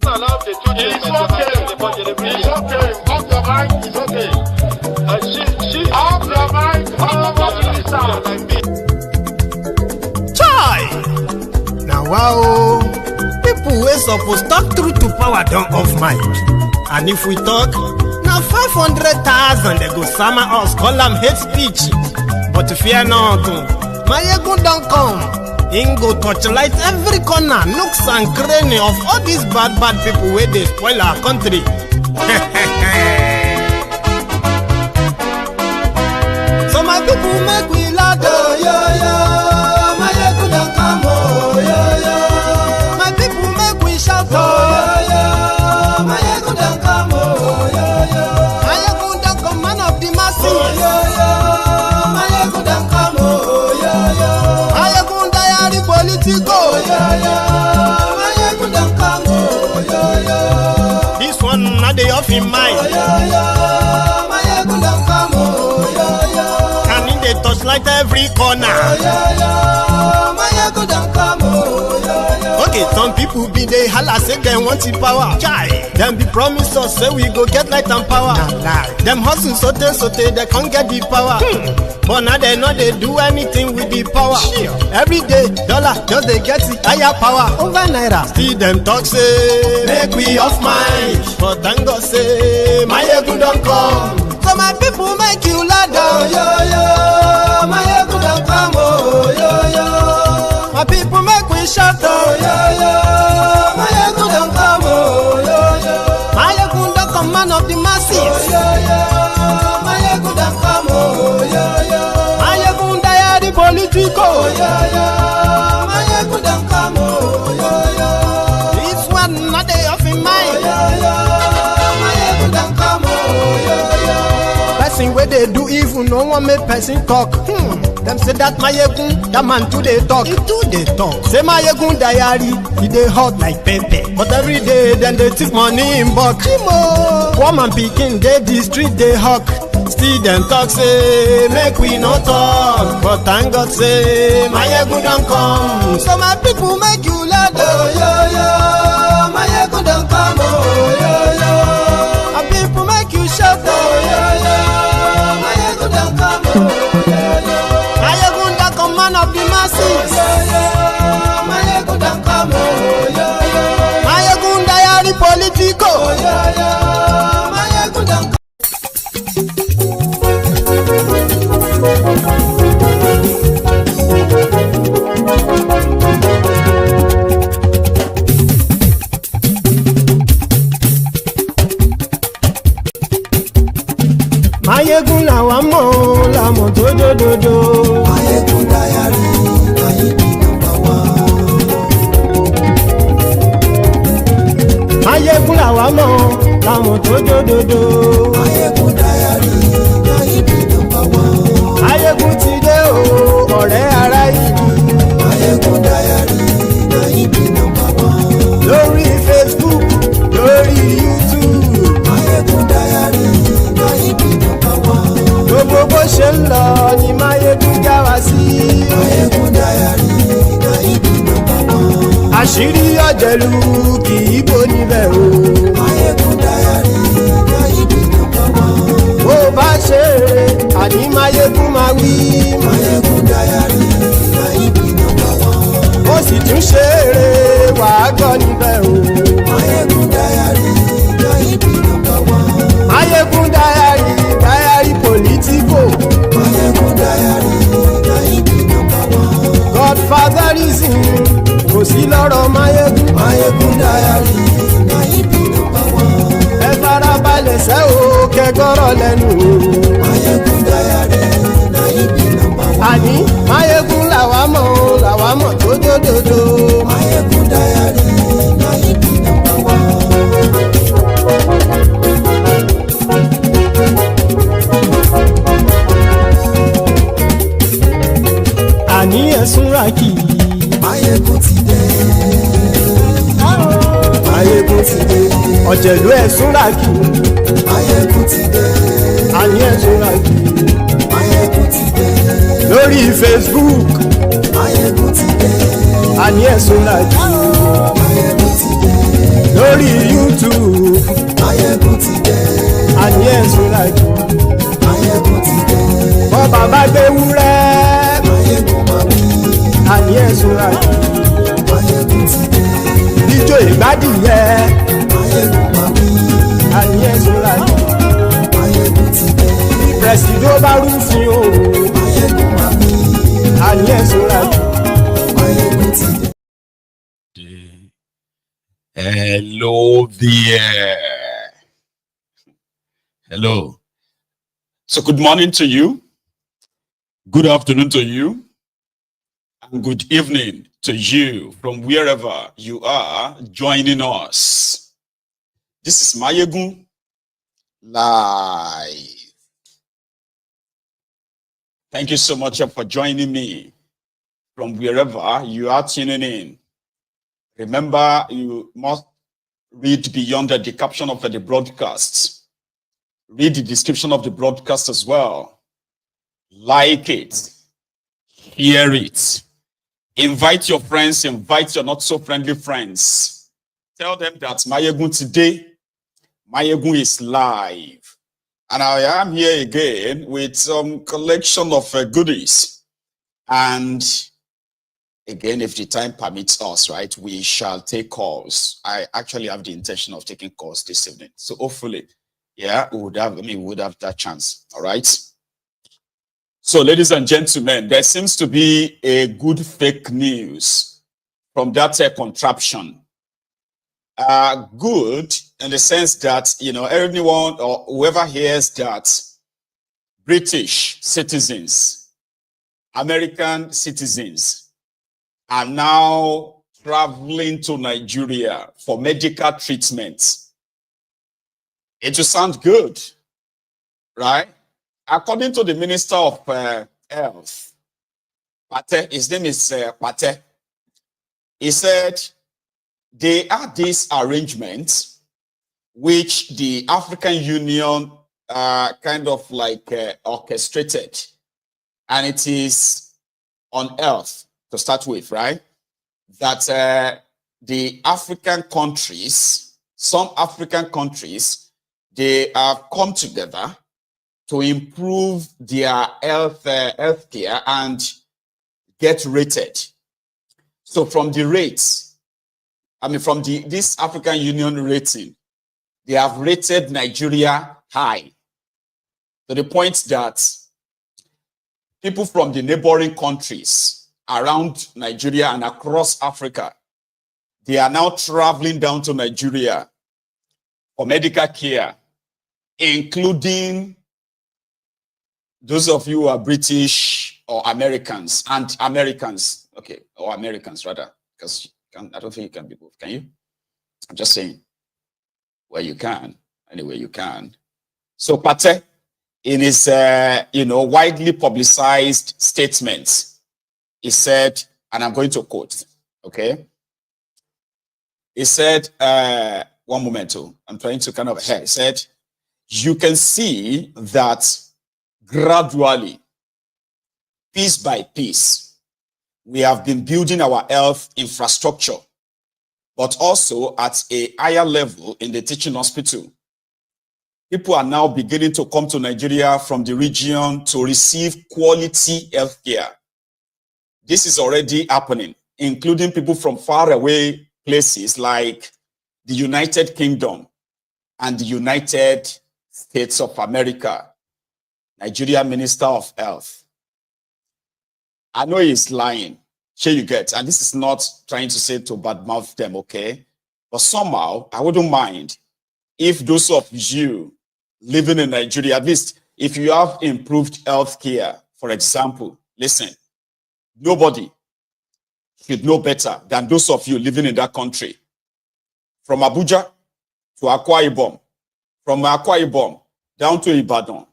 allow the children. It's okay. It's okay. Off your mind. It's okay. She off your mind. Chai! Now wow, people wey suppose talk truth to power don't off mic. And if we talk, now 500,000 they go summer us, call them hate speech. But fear not, my ego don't come. Ingo torchlight every corner, nooks and cranny of all these bad people where they spoil our country. So my people make we loud, oh, yo. My ego don't come, oh, yo. My people make we shout, oh, yo. My ego don't come, oh, yo. My ego don't come, man of the masses, oh, yo. My ego don't come, oh, yo. My ego diary politico, oh, yo. My ego don't come, oh, yo. This one not the off in mind, oh, yo. My ego don't come, oh, yo. And in the touchlight every corner, oh, yo. My ego don't come, oh, yo. Okay, some people be they holla say they want the power. Chai, them be promise us say we go get light and power. Them hustle sote they can't get the power. But now they know they do anything with the power. Every day dollar just they get the higher power over naira. Still them talk say make we off mind. But thank God say my ego don't come. So my people make you loud, oh, yo. My ego don't come, oh, yo. My people make we shout, oh, yo. My ego don't come, oh, yo. My ego don't come, man of the masses, oh, yo. My ego don't come, oh, yo. My ego diary politico, oh, yo. My ego don't come, oh, yo. This one not they off in mind, oh, yo. My ego don't come, oh, yo. Person where they do evil, no one make person talk. Them say that my yegun, that man too they talk. He too they talk. Say my yegun diary, he they hot like pepper. But every day then they take money in bulk. Woman picking, they the street they hawk. Still them talk say make we no talk. But thank God say my yegun don't come. So my people make you loud, oh, yo. My yegun don't come, oh, yo. My people make you shout, oh, yo. My yegun don't come, oh, yo. Man of the masses, my ego don't come, oh, my ego diary politico, my ego don't come. My ego now I'm on, I'm on do. My ego diary. Ayégun làwa mọ̀ làwọn tó jódodo. Ayégun diary láyé bí nọ́mbà wán. Ayégun ti dé o ọ̀rẹ́ ará ìlú. Ayégun diary láyé bí nọ́mbà wán. Lórí Facebook lórí YouTube. Ayégun diary láyé bí nọ́mbà wán. Gbogbo bó ṣe ń lọ ni Máyégún já wa sí. Ayégun diary láyé bí nọ́mbà wán. Àṣírí ọ̀jẹ̀lú kì í bò níbẹ̀ o. Máyégún diary láyé bí nọ́mbà wán. Bó bá ṣe eré àní Máyégún máa wí. Máyégún diary láyé bí nọ́mbà wán. Ó sì tún ṣe eré wàá gbọ́ níbẹ̀ o. Máyégún diary láyé bí nọ́mbà wán. Máyégún diary politico. Máyégún diary láyé bí nọ́mbà wán. Godfatherism kò sí lọ́rọ̀ Máyégún. Máyégún diary láyé bí nọ́mbà wán. Ẹ farabalẹ̀ sẹ́ o kẹgọ́rọ̀ lẹ́nu o. Máyégún diary láyé bí nọ́mbà wán. Àní Máyégún làwa mọ̀ tó dódòdó. Máyégún diary láyé bí nọ́mbà wán. Àní ẹ̀sùn rákì. Máyégún ti dé. Máyégún ti dé. Ọ̀jẹ̀lú ẹ̀sùn rákì. Máyégún ti dé. Àní ẹ̀sùn rákì. Máyégún ti dé. Lórí Facebook. Máyégún ti dé. Àní ẹ̀sùn rákì. Máyégún ti dé. lórí YouTube. Máyégún ti dé. Àní ẹ̀sùn lájú. Máyégún ti dé. Bọ́ bàbá gbé wúrẹ́. Máyégún máa wí. Àní ẹ̀sùn lájú. Máyégún ti dé. Ijó ìgbádìyẹ. Máyégún máa wí. Àní ẹ̀sùn lájú. Máyégún ti dé. Prẹ̀sìdó bá rúfin o. Máyégún máa wí. Àní ẹ̀sùn lájú. Máyégún ti dé. Hello there. Hello. So good morning to you. Good afternoon to you. And good evening to you from wherever you are joining us. This is Máyégún Live. Thank you so much for joining me from wherever you are tuning in. Remember, you must read beyond the caption of the broadcast. Read the description of the broadcast as well. Like it. Hear it. Invite your friends. Invite your not so friendly friends. Tell them that Máyégún today, Máyégún is live. And I am here again with some collection of goodies. And again, if the time permits us, right, we shall take calls. I actually have the intention of taking calls this evening. So hopefully, yeah, we would have that chance. All right. So ladies and gentlemen, there seems to be a good fake news from that contraption. Good in the sense that, you know, anyone or whoever hears that British citizens, American citizens are now traveling to Nigeria for medical treatment. It will sound good, right? According to the Minister of Health, Pate, his name is Pate, he said they are these arrangements which the African Union kind of like orchestrated, and it is on earth to start with, right? That the African countries, some African countries, they have come together to improve their healthcare and get rated. So from the rates, from this African Union rating, they have rated Nigeria high to the point that people from the neighboring countries around Nigeria and across Africa, they are now traveling down to Nigeria for medical care, including those of you who are British or Americans, and Americans, okay, or Americans rather, because I don't think you can be both. Can you? I'm just saying, well, you can. Anyway, you can. So Pate, in his, widely publicized statement, he said, and I'm going to quote, okay? He said, one moment, I'm trying to kind of, he said, you can see that gradually, piece by piece, we have been building our health infrastructure, but also at a higher level in the teaching hospital. People are now beginning to come to Nigeria from the region to receive quality health care. This is already happening, including people from faraway places like the United Kingdom and the United States of America. Nigeria Minister of Health. I know he's lying. Sure you get. And this is not trying to say to badmouth them, okay? But somehow, I wouldn't mind if those of you living in Nigeria, at least if you have improved health care, for example, listen, nobody should know better than those of you living in that country. From Abuja to Akwa Ibom, from Akwa Ibom down to Ibadan.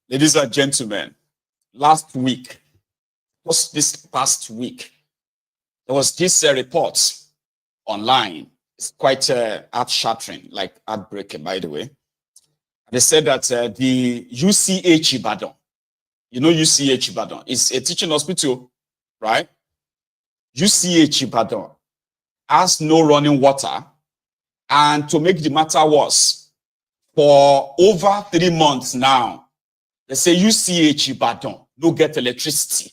Ladies and gentlemen, last week, just this past week, there was this report online. It's quite heart-shattering, like heartbreaking, by the way. They said that the UCH Ibadan, you know UCH Ibadan, is a teaching hospital, right? UCH Ibadan has no running water And to make the matter worse, for over 3 months now, they say UCH Ibadan no get electricity.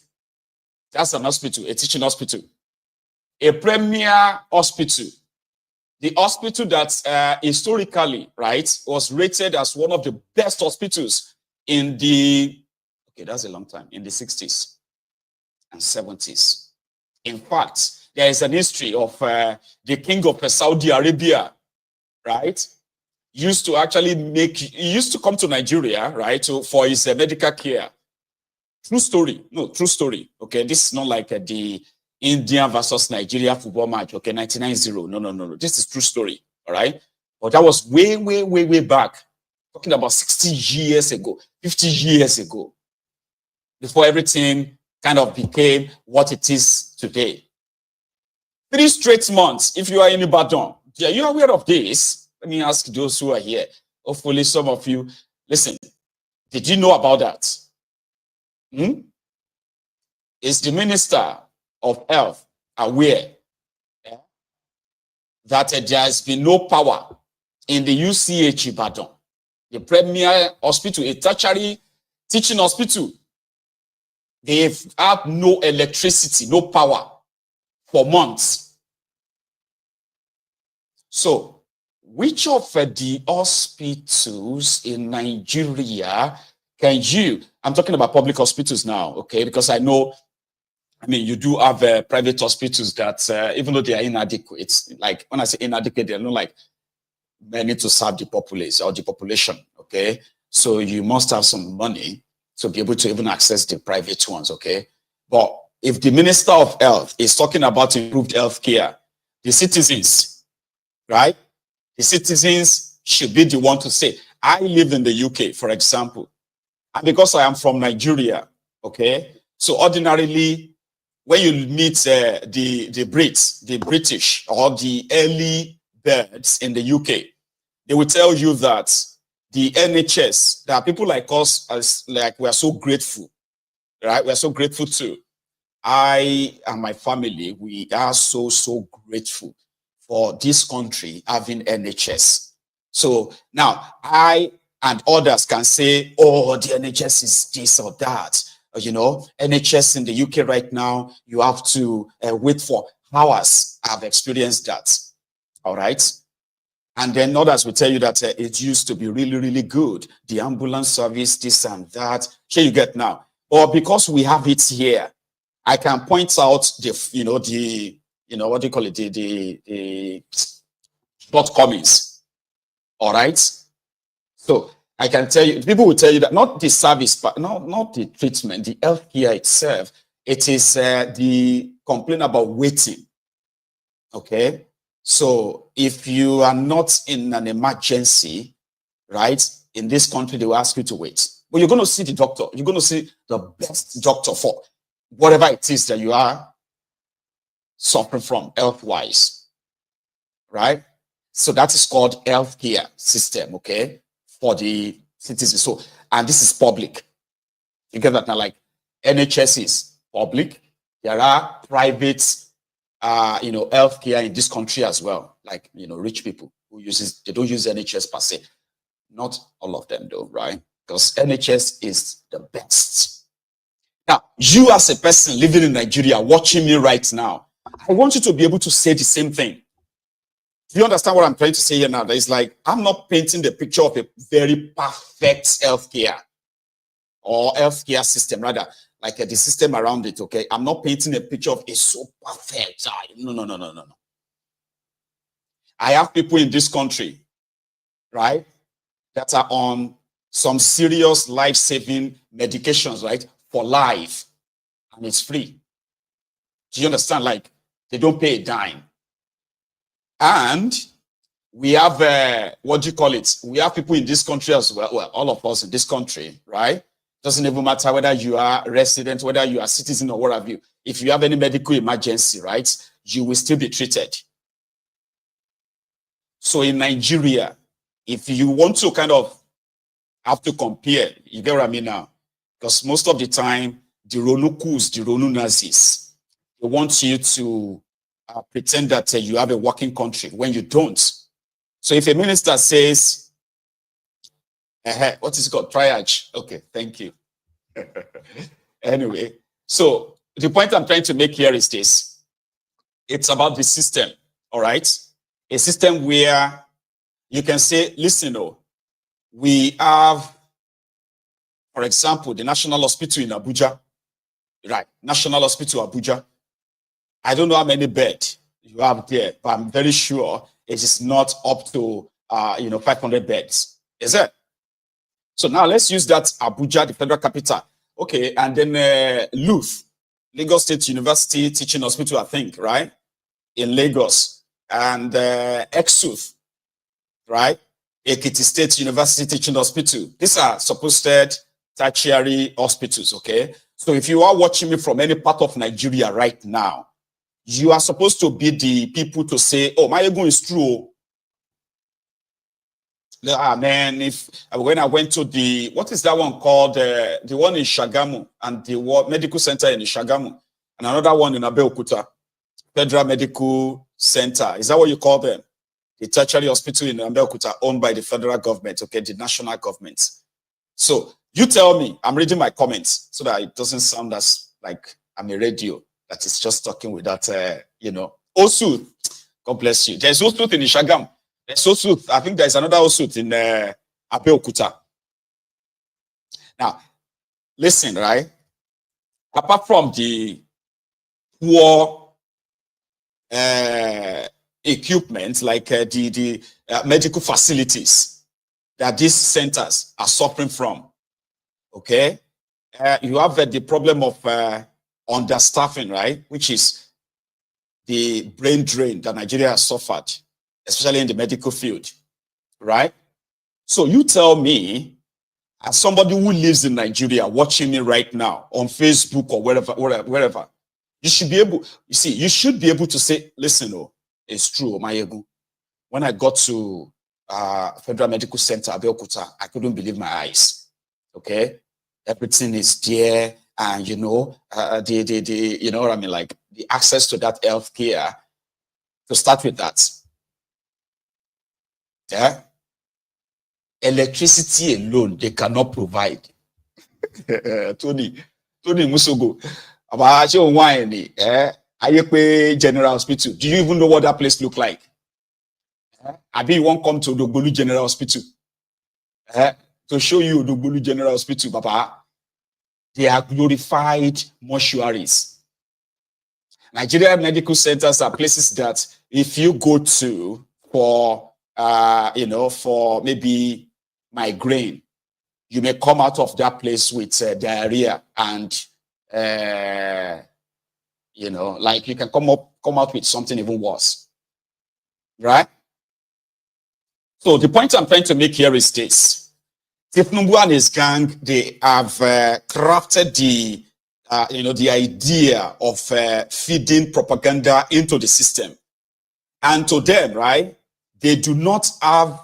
That's an hospital, a teaching hospital. A premier hospital. The hospital that historically, right, was rated as one of the best hospitals in the, okay, that's a long time, in the 60s and 70s. In fact, there is an history of the king of Saudi Arabia, right, used to actually he used to come to Nigeria, right, for his medical care. True story. No, true story. Okay, this is not like the India versus Nigeria football match. Okay, 99-0. No. This is true story. All right. But that was way back. Talking about 60 years ago, 50 years ago, before everything kind of became what it is today. 3 straight months. If you are in Ibadan, are you aware of this? Let me ask those who are here. Hopefully, some of you listen. Did you know about that? Is the Minister of Health aware that there has been no power in the UCH Ibadan, the premier hospital, a tertiary teaching hospital? They've had no electricity, no power for months. So, which of the hospitals in Nigeria can you, I'm talking about public hospitals now, okay, because I know, I mean, you do have private hospitals that, even though they are inadequate, like when I say inadequate, they're not like many to serve the populace or the population, okay? So you must have some money to be able to even access the private ones, okay? But if the Minister of Health is talking about improved health care, the citizens, right? The citizens should be the one to say, I live in the UK, for example, and because I am from Nigeria, okay? So ordinarily, when you meet the Brits, the British, or the early birds in the UK, they will tell you that the NHS, there are people like us, as like we are so grateful, right? We are so grateful too. I and my family, we are so grateful for this country having NHS. So now I and others can say, oh, the NHS is this or that. You know, NHS in the UK right now, you have to wait for hours. I've experienced that. All right. And then others will tell you that it used to be really good. The ambulance service, this and that. Here you get now. Or because we have it here, I can point out the, what do you call it? The shortcomings. All right. So I can tell you, people will tell you that not the service, but not the treatment, the healthcare itself. It is the complaint about waiting. Okay. So if you are not in an emergency, right, in this country, they will ask you to wait. But you're going to see the doctor. You're going to see the best doctor for whatever it is that you are suffering from health-wise, right? So that is called healthcare system, okay, for the citizens. So, and this is public. You get that now? Like NHS is public. There are private, healthcare in this country as well. Like, rich people who they don't use NHS per se. Not all of them though, right? Because NHS is the best. Now, you as a person living in Nigeria, watching me right now, I want you to be able to say the same thing. Do you understand what I'm trying to say here now? It's like, I'm not painting the picture of a very perfect healthcare or healthcare system, rather, like the system around it, okay? I'm not painting a picture of a so perfect. No. I have people in this country, right, that are on some serious life-saving medications, right, for life, and it's free. Do you understand? Like, they don't pay a dime. And we have, what do you call it? We have people in this country as well. Well, all of us in this country, right? Doesn't even matter whether you are a resident, whether you are a citizen or what have you. If you have any medical emergency, right, you will still be treated. So in Nigeria, if you want to kind of have to compare, you get what I mean now? Because most of the time, the Ronukus, the Ronu Nazis, they want you to pretend that you have a working country when you don't. So if a minister says, what is it called? Triage. Okay, thank you. Anyway, so the point I'm trying to make here is this. It's about the system, all right? A system where you can say, listen, we have, for example, the National Hospital in Abuja, right? National Hospital Abuja. I don't know how many beds you have there, but I'm very sure it is not up to 500 beds. Is it? So now let's use that Abuja, the federal capital. Okay, and then LUTH, Lagos State University Teaching Hospital, I think, right? In Lagos. And EXUTH, right? Ekiti State University Teaching Hospital. These are supposed tertiary hospitals, okay? So if you are watching me from any part of Nigeria right now, you are supposed to be the people to say, oh, my ego is true. Man, when I went to what is that one called? The one in Shagamu and the medical center in Shagamu, and another one in Abeokuta, Federal Medical Center. Is that what you call them? The tertiary hospital in Abeokuta, owned by the federal government, okay, the national government. So you tell me, I'm reading my comments so that it doesn't sound as like I'm a radio that is just talking without, Osu, God bless you. There's Osu in Shagamu. So I think there's another Osut in Abeokuta. Now, listen, right? Apart from the poor equipment, like the medical facilities that these centers are suffering from, okay? You have the problem of understaffing, right? Which is the brain drain that Nigeria has suffered, especially in the medical field, right? So you tell me, as somebody who lives in Nigeria, watching me right now on Facebook or wherever, you should be able, you should be able to say, listen, it's true, Mayegu. When I got to Federal Medical Center, Abeokuta, I couldn't believe my eyes, okay? Everything is there, and you know what I mean, like the access to that healthcare. To start with that, yeah, electricity alone they cannot provide. Tony Musogo, about General Hospital. Do you even know what that place look like? Abi you won't come to the Koolu General Hospital to show you the Koolu General Hospital, Papa. They are glorified mortuaries. Nigerian medical centers are places that if you go to for maybe migraine, you may come out of that place with diarrhea and like you can come out with something even worse, right? So the point I'm trying to make here is this: Thiefnubu and his gang, they have crafted the idea of feeding propaganda into the system. And to them, right, they do not have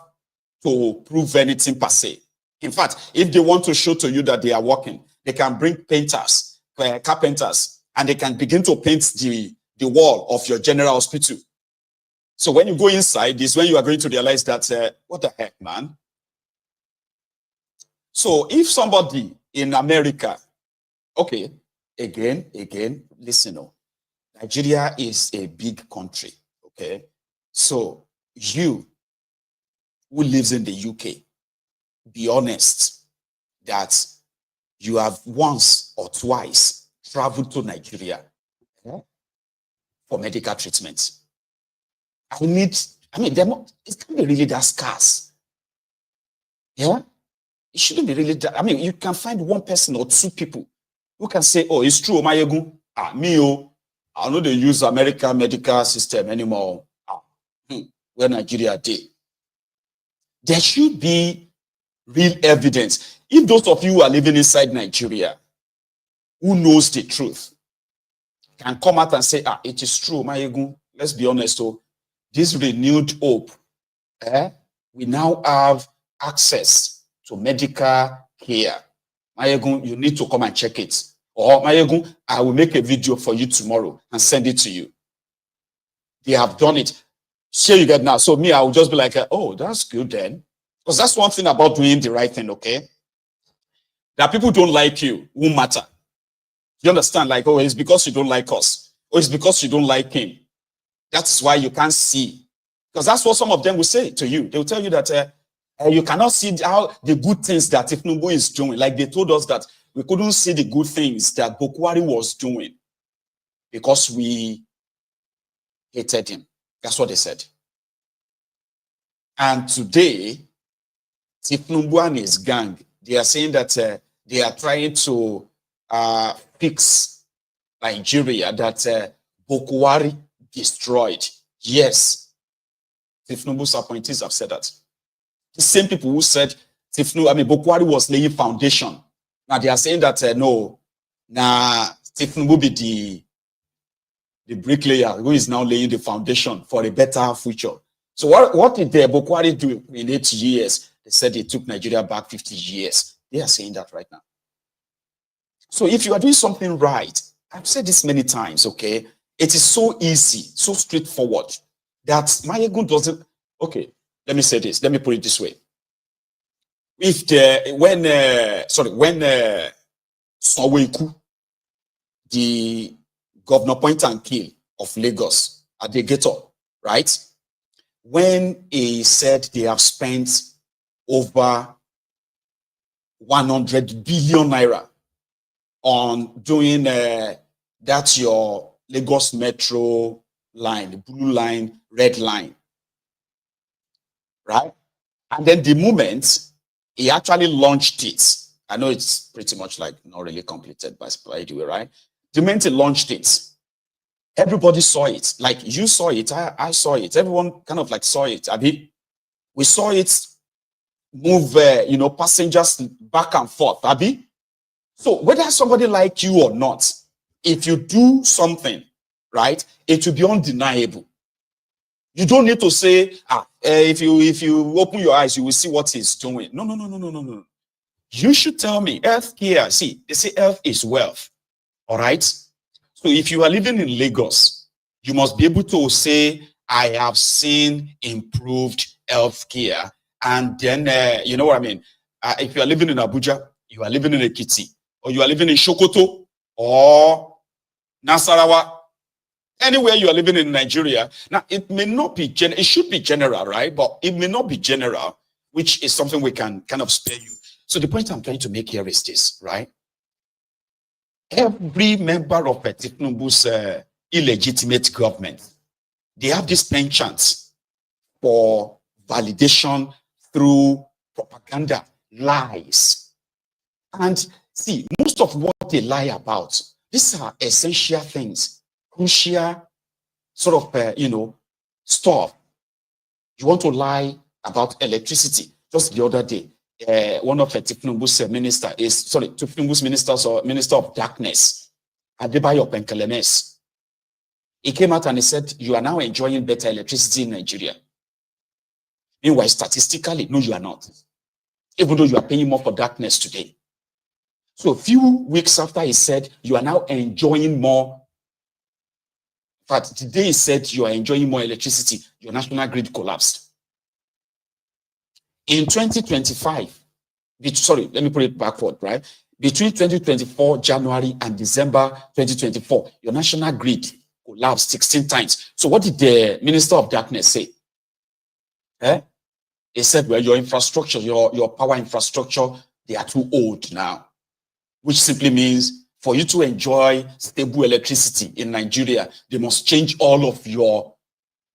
to prove anything per se. In fact, if they want to show to you that they are working, they can bring painters, carpenters, and they can begin to paint the wall of your general hospital. So when you go inside, is when you are going to realize that, what the heck, man? So if somebody in America, okay, again, listen, Nigeria is a big country, okay? So you who lives in the UK, be honest that you have once or twice traveled to Nigeria for medical treatment. It can't be really that scarce. Yeah? It shouldn't be really that. You can find one person or two people who can say, oh, it's true, Mayegu. I know they use American medical system anymore. Where Nigeria did. There should be real evidence. If those of you who are living inside Nigeria, who knows the truth, can come out and say, it is true, Mayegu. Let's be honest, this renewed hope, we now have access to medical care. Mayegu, you need to come and check it. Or Mayegu, I will make a video for you tomorrow and send it to you. They have done it. Sure, you get now. So me, I will just be like, oh, that's good then. Because that's one thing about doing the right thing, okay? That people don't like you, won't matter. You understand? Like, oh, it's because you don't like us. Or it's because you don't like him. That's why you can't see. Because that's what some of them will say to you. They will tell you that you cannot see how the good things that thiefnubu is doing. Like they told us that we couldn't see the good things that Bokwari was doing because we hated him. That's what they said. And today, thiefnubu and his gang, they are saying that they are trying to fix Nigeria that Bokwari destroyed. Yes, thiefnubu's appointees have said that. The same people who said Bokwari was laying foundation. Now they are saying that no, thiefnubu be the bricklayer who is now laying the foundation for a better future. So what did Bokwari do in 8 years? They said they took Nigeria back 50 years. They are saying that right now. So if you are doing something right, I've said this many times, okay? It is so easy, so straightforward that Mayegun doesn't. Okay, let me say this. Let me put it this way. When Soweku, the governor point and kill of Lagos at the ghetto, right? When he said they have spent over 100 billion naira on doing that's your Lagos Metro line, the blue line, red line, right? And then the moment he actually launched it, I know it's pretty much like not really completed by the way, right? The moment he launched it, everybody saw it. Like you saw it, I saw it. Everyone kind of like saw it. I mean, we saw it move, passengers back and forth. Abi? So whether somebody like you or not, if you do something, right, it will be undeniable. You don't need to say, if you open your eyes, you will see what he's doing. No. You should tell me, health care. See, they say health is wealth. All right. So if you are living in Lagos, you must be able to say, I have seen improved health care. And then, you know what I mean? If you are living in Abuja, you are living in Ekiti, or you are living in Sokoto, or Nasarawa, anywhere you are living in Nigeria. Now, it may not be, it should be general, right? But it may not be general, which is something we can kind of spare you. So the point I'm trying to make here is this, right? Every member of thiefnubu's illegitimate government, they have this penchant for validation through propaganda, lies. And see, most of what they lie about, these are essential things, crucial sort of, stuff. You want to lie about electricity. Just the other day, one of thiefnubu's thiefnubu's ministers or minister of darkness, Adebayo Penkelemes, he came out and he said, you are now enjoying better electricity in Nigeria. Meanwhile, statistically, no, you are not. Even though you are paying more for darkness today. So a few weeks after he said, you are now enjoying more. In fact, today he said you are enjoying more electricity, your national grid collapsed. In 2025, sorry, let me put it backward, right? Between 2024, January and December 2024, your national grid collapsed 16 times. So what did the Minister of Darkness say? He said, well, your infrastructure, your power infrastructure, they are too old now. Which simply means for you to enjoy stable electricity in Nigeria, they must change all of your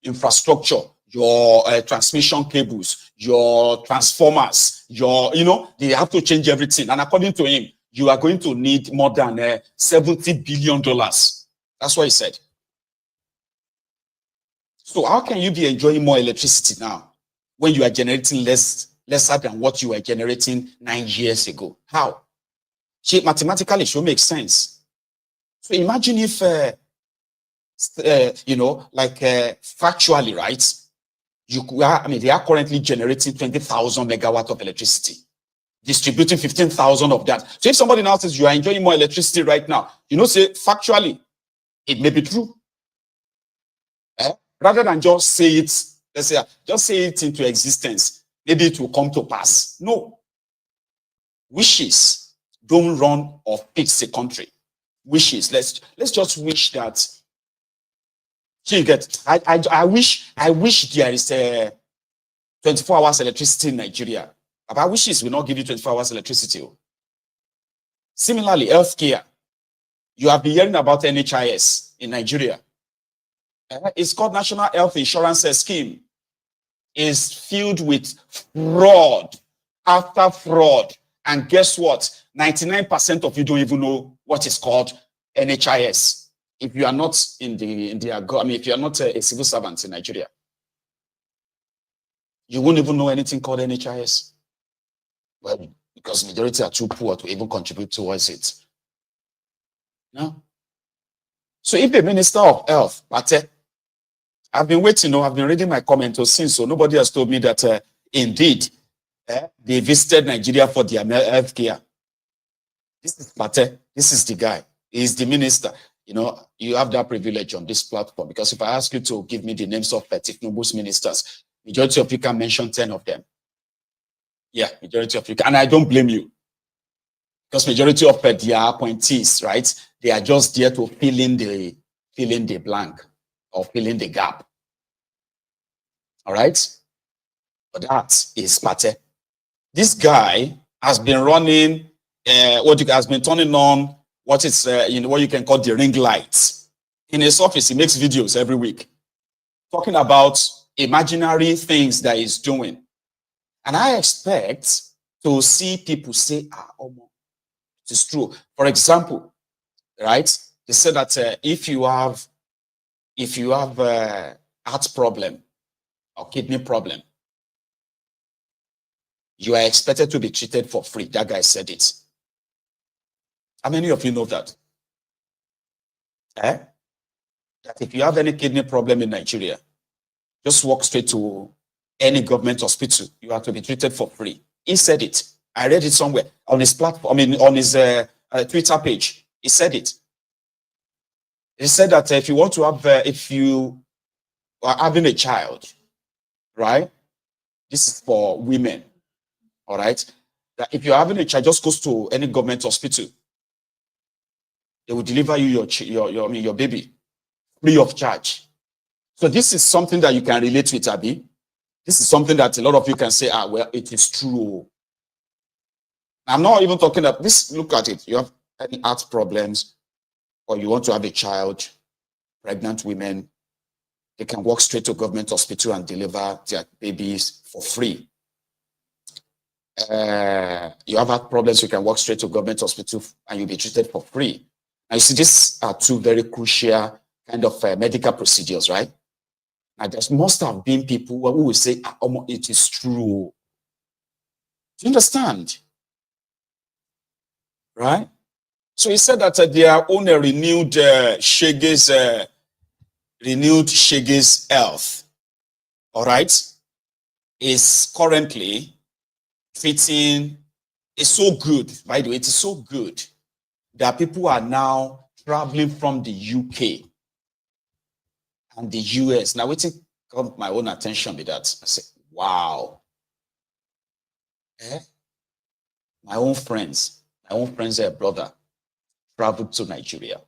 infrastructure, your transmission cables, your transformers, they have to change everything. And according to him, you are going to need more than $70 billion. That's what he said. So how can you be enjoying more electricity now when you are generating lesser than what you were generating 9 years ago? How? Mathematically, should make sense. So imagine if, factually, right? They are currently generating 20,000 megawatts of electricity, distributing 15,000 of that. So if somebody now says you are enjoying more electricity right now, say factually, it may be true. rather than just say it, let's say, just say it into existence, maybe it will come to pass. No. Wishes don't run or fix a country. Wishes. Let's just wish that. You get. I wish there is a 24 hours electricity in Nigeria. But our wishes will not give you 24 hours electricity. Similarly, healthcare. You have been hearing about NHIS in Nigeria. It's called National Health Insurance Scheme. It's filled with fraud after fraud. And guess what? 99% of you don't even know what is called NHIS. If you are not if you are not a civil servant in Nigeria, you won't even know anything called NHIS. Well, because majority are too poor to even contribute towards it. No. So if the Minister of Health, Pate, I've been waiting, I've been reading my comments since, so nobody has told me that indeed they visited Nigeria for their health care. This is Pate. This is the guy. He's the minister. You have that privilege on this platform, because if I ask you to give me the names of thiefnubu's ministers, majority of you can mention 10 of them. Yeah, majority of you can. And I don't blame you, because majority of their appointees, right? They are just there to fill in the blank or fill in the gap. All right? But that is Pate. This guy has been running, has been turning on what is, what you can call the ring lights. In his office, he makes videos every week talking about imaginary things that he's doing. And I expect to see people say, it is true. For example, right? They said that if you have heart problem or kidney problem, you are expected to be treated for free. That guy said it. How many of you know that? That if you have any kidney problem in Nigeria, just walk straight to any government hospital. You have to be treated for free. He said it. I read it somewhere on his platform, on his Twitter page. He said it. He said that if you want to have, if you are having a child, right? This is for women, all right? That if you're having a child, just goes to any government hospital. They will deliver you your baby free of charge. So this is something that you can relate with, Abi. This is something that a lot of you can say, well, it is true. I'm not even talking about this. Look at it. You have any heart problems, or you want to have a child, pregnant women, they can walk straight to government hospital and deliver their babies for free. You have heart problems, you can walk straight to government hospital and you'll be treated for free. Now, you see, these are two very crucial kind of medical procedures, right? Now, there must have been people who will say, it is true. Do you understand? Right? So he said that their own renewed Shege's health, all right, is currently treating, is so good, by the way, it is so good that people are now traveling from the UK and the US. Now, waiting caught my own attention with that. I said, wow. My own friends, their brother, traveled to Nigeria.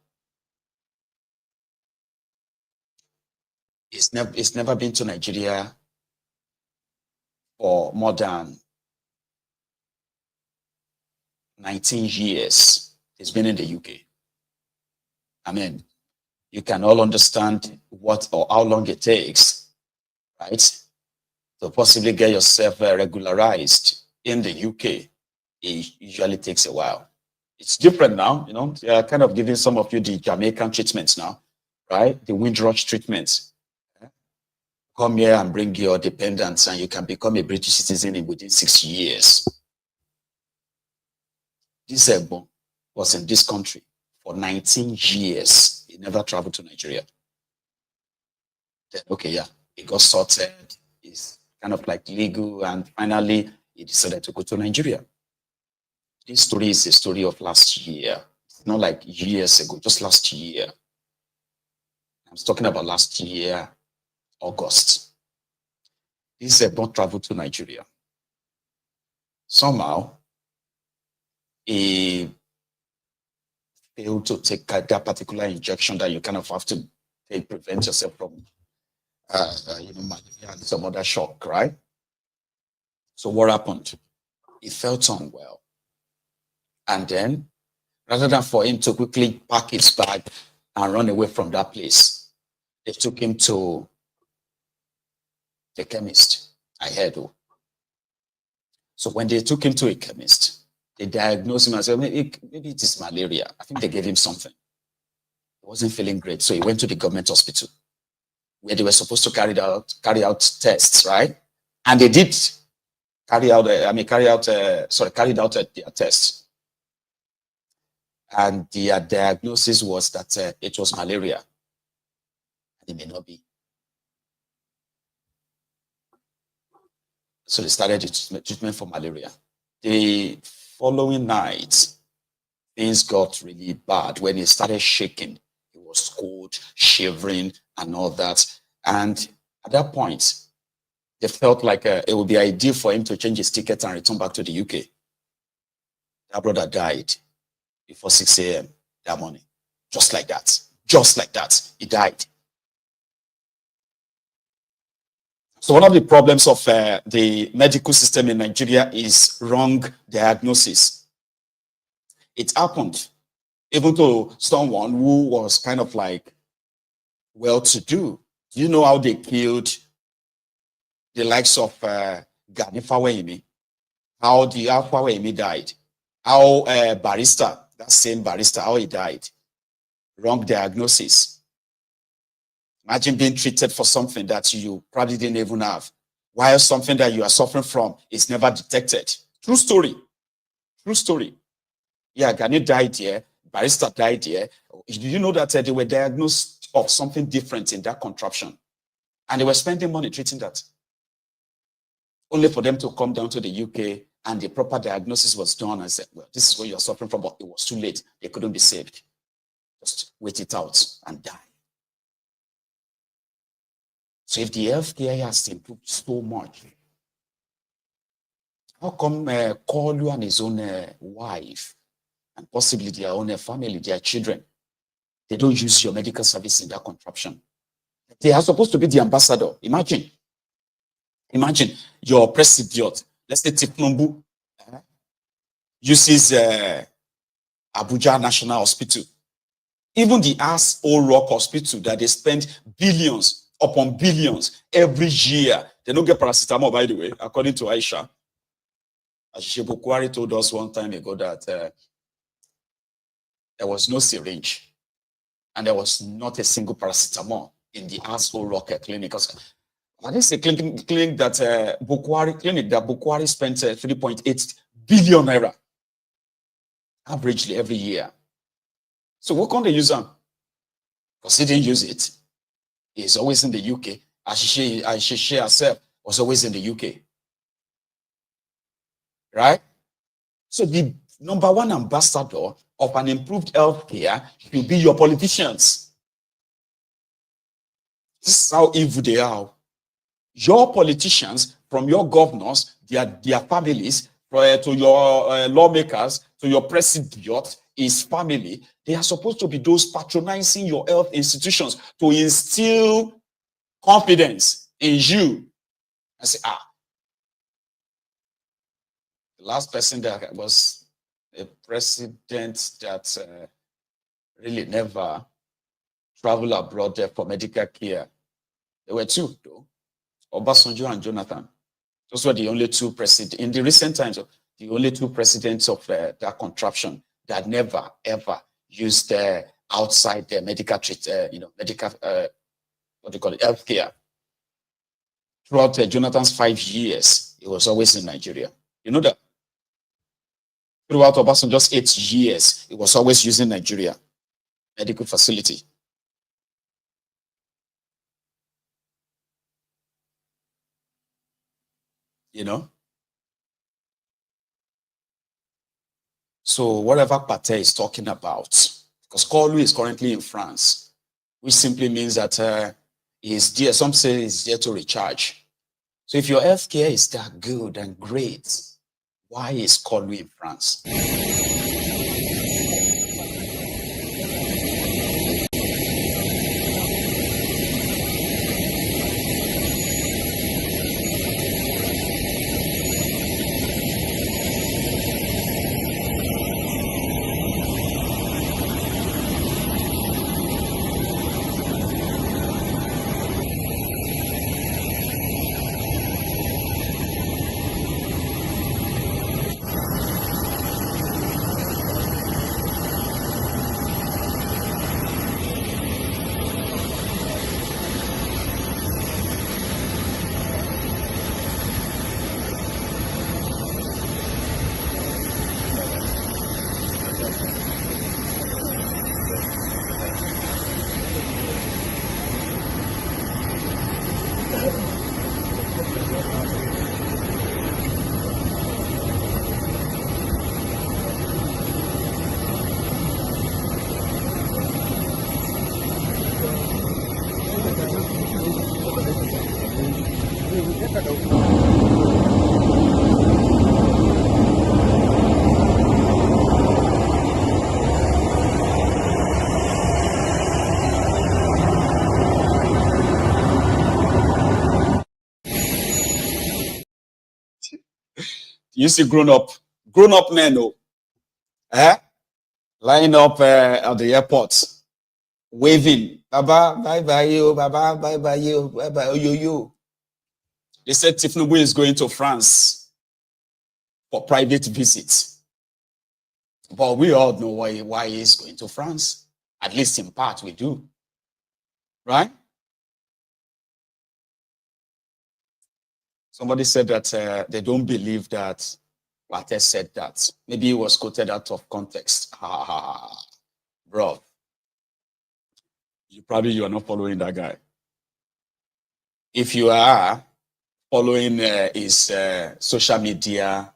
It's never been to Nigeria for more than 19 years. It's been in the UK. I mean, you can all understand what or how long it takes, right, to possibly get yourself regularized in the UK. It usually takes a while. It's different now, they are kind of giving some of you the Jamaican treatments now, right? The Windrush treatments. Come here and bring your dependents and you can become a British citizen within 6 years. This Egbo was in this country for 19 years. He never traveled to Nigeria. Then, okay, yeah, he got sorted. It's kind of like legal, and finally he decided to go to Nigeria. This story is a story of last year. It's not like years ago, just last year. I'm talking about last year. August. This not traveled to Nigeria. Somehow, he failed to take that particular injection that you kind of have to take, prevent yourself from, malaria and some other shock, right? So what happened? He felt unwell. And then, rather than for him to quickly pack his bag and run away from that place, they took him to the chemist. I heard. So when they took him to a chemist, they diagnosed him and said, maybe it is malaria. I think they gave him something. He wasn't feeling great. So he went to the government hospital where they were supposed to carry out tests, right? And they did carried out their tests. And their diagnosis was that it was malaria. And it may not be. So they started the treatment for malaria. The following night, things got really bad. When he started shaking, he was cold, shivering, and all that. And at that point, they felt like it would be ideal for him to change his ticket and return back to the UK. That brother died before 6 a.m. that morning. Just like that. Just like that. He died. So one of the problems of the medical system in Nigeria is wrong diagnosis. It happened even to someone who was kind of like well-to-do. Do you know how they killed the likes of Gani Faweyimi? How Faweyimi died? How Barrister, that same Barrister, how he died? Wrong diagnosis. Imagine being treated for something that you probably didn't even have, while something that you are suffering from is never detected. True story. True story. Yeah, Gani died here. Barrister died here. Did you know that they were diagnosed of something different in that contraption? And they were spending money treating that. Only for them to come down to the UK and the proper diagnosis was done and said, well, this is what you're suffering from, but it was too late. They couldn't be saved. Just wait it out and die. So if the healthcare has improved so much, how come Koolu and his own wife, and possibly their own family, their children, they don't use your medical service in that contraption? They are supposed to be the ambassador. Imagine your president, let's say thiefnubu, uses Abuja National Hospital. Even the Old Rock Hospital that they spend billions upon billions every year. They don't get paracetamol, by the way, according to Aisha. Hypocrisy told us one time ago that there was no syringe and there was not a single paracetamol in the Old Rock clinic. I think it's a clinic that Bukwari spent 3.8 billion naira averagely every year. So what can they use them? Because he didn't use it. He's always in the UK. Ashishe herself was always in the UK. Right? So the number one ambassador of an improved healthcare should be your politicians. This is how evil they are. Your politicians, from your governors, their families, to your lawmakers, to your president, his family, they are supposed to be those patronizing your health institutions to instill confidence in you. I say, the last person that was a president that really never traveled abroad for medical care. There were two, though. Obasanjo and Jonathan. Those were the only two presidents in the recent times. The only two presidents of that contraption that never ever used outside the medical healthcare. Throughout Jonathan's 5 years, he was always in Nigeria. You know that. Throughout Obasanjo's 8 years, he was always using Nigeria medical facility. You know? So whatever Pate is talking about, because Koolu is currently in France, which simply means that is there. Some say it's there to recharge. So if your healthcare is that good and great, why is Koolu in France? You see grown up men, lying up at the airport, waving, Baba, bye bye you, Baba, bye bye you, bye bye yo. They said Tinubu is going to France for private visits. But we all know why he's going to France. At least in part we do. Right? Somebody said that they don't believe that Pate said that. Maybe it was quoted out of context. Bro. You are not following that guy. If you are following his social media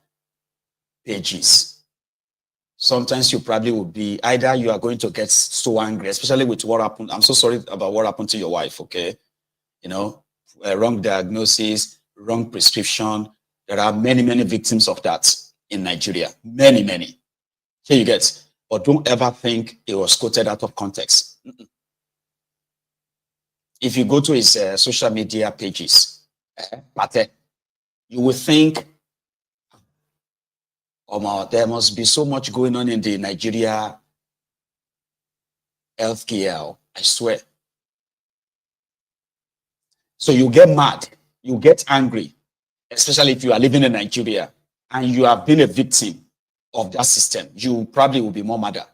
pages, sometimes you probably will be, either you are going to get so angry, especially with what happened. I'm so sorry about what happened to your wife, okay? You know, wrong diagnosis, wrong prescription. There are many, many victims of that in Nigeria. Many, many. Here you get. But don't ever think it was quoted out of context. If you go to his social media pages, Pate, you will think, oh, there must be so much going on in the Nigeria healthcare. I swear. So you get mad. You get angry, especially if you are living in Nigeria and you have been a victim of that system. You probably will be more madder.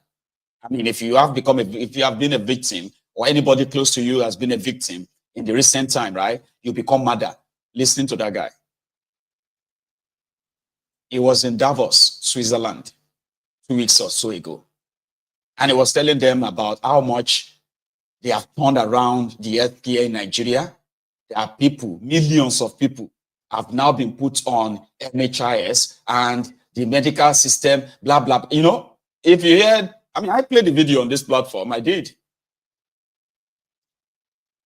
I mean, if you have been a victim, or anybody close to you has been a victim in the recent time, right? You become madder listening to that guy. He was in Davos, Switzerland, 2 weeks or so ago. And he was telling them about how much they have turned around the healthcare in Nigeria. There are people, millions of people have now been put on NHIS and the medical system, blah, blah. You know, if you heard, I mean, I played the video on this platform. I did.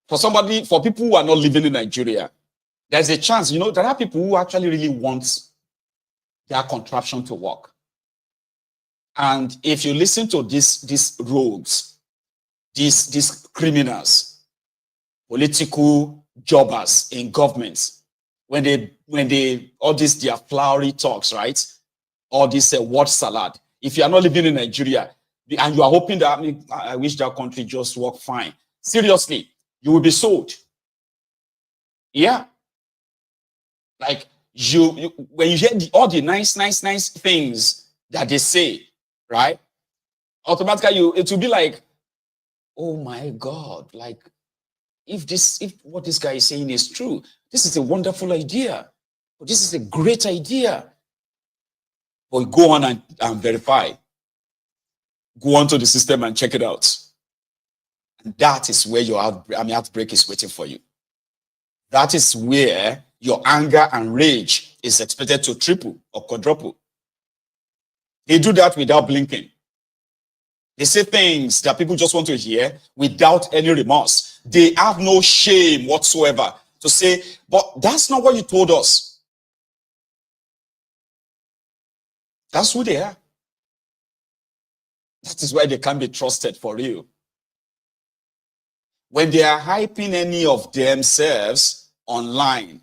For people who are not living in Nigeria, there's a chance, you know, there are people who actually really want their contraption to work. And if you listen to these rogues, these criminals, political jobbers in governments, when they all this their flowery talks, right? All this word salad. If you are not living in Nigeria and you are hoping that, I mean, I wish that country just work fine. Seriously, you will be sold. Yeah. Like when you hear all the nice things that they say, right? Automatically, it will be like, oh my God, like if what this guy is saying is true, this is a wonderful idea. This is a great idea. But go on and verify. Go onto the system and check it out. And that is where your outbreak is waiting for you. That is where your anger and rage is expected to triple or quadruple. They do that without blinking. They say things that people just want to hear without any remorse. They have no shame whatsoever to say, but that's not what you told us. That's who they are. That is why they can't be trusted for real. When they are hyping any of themselves online,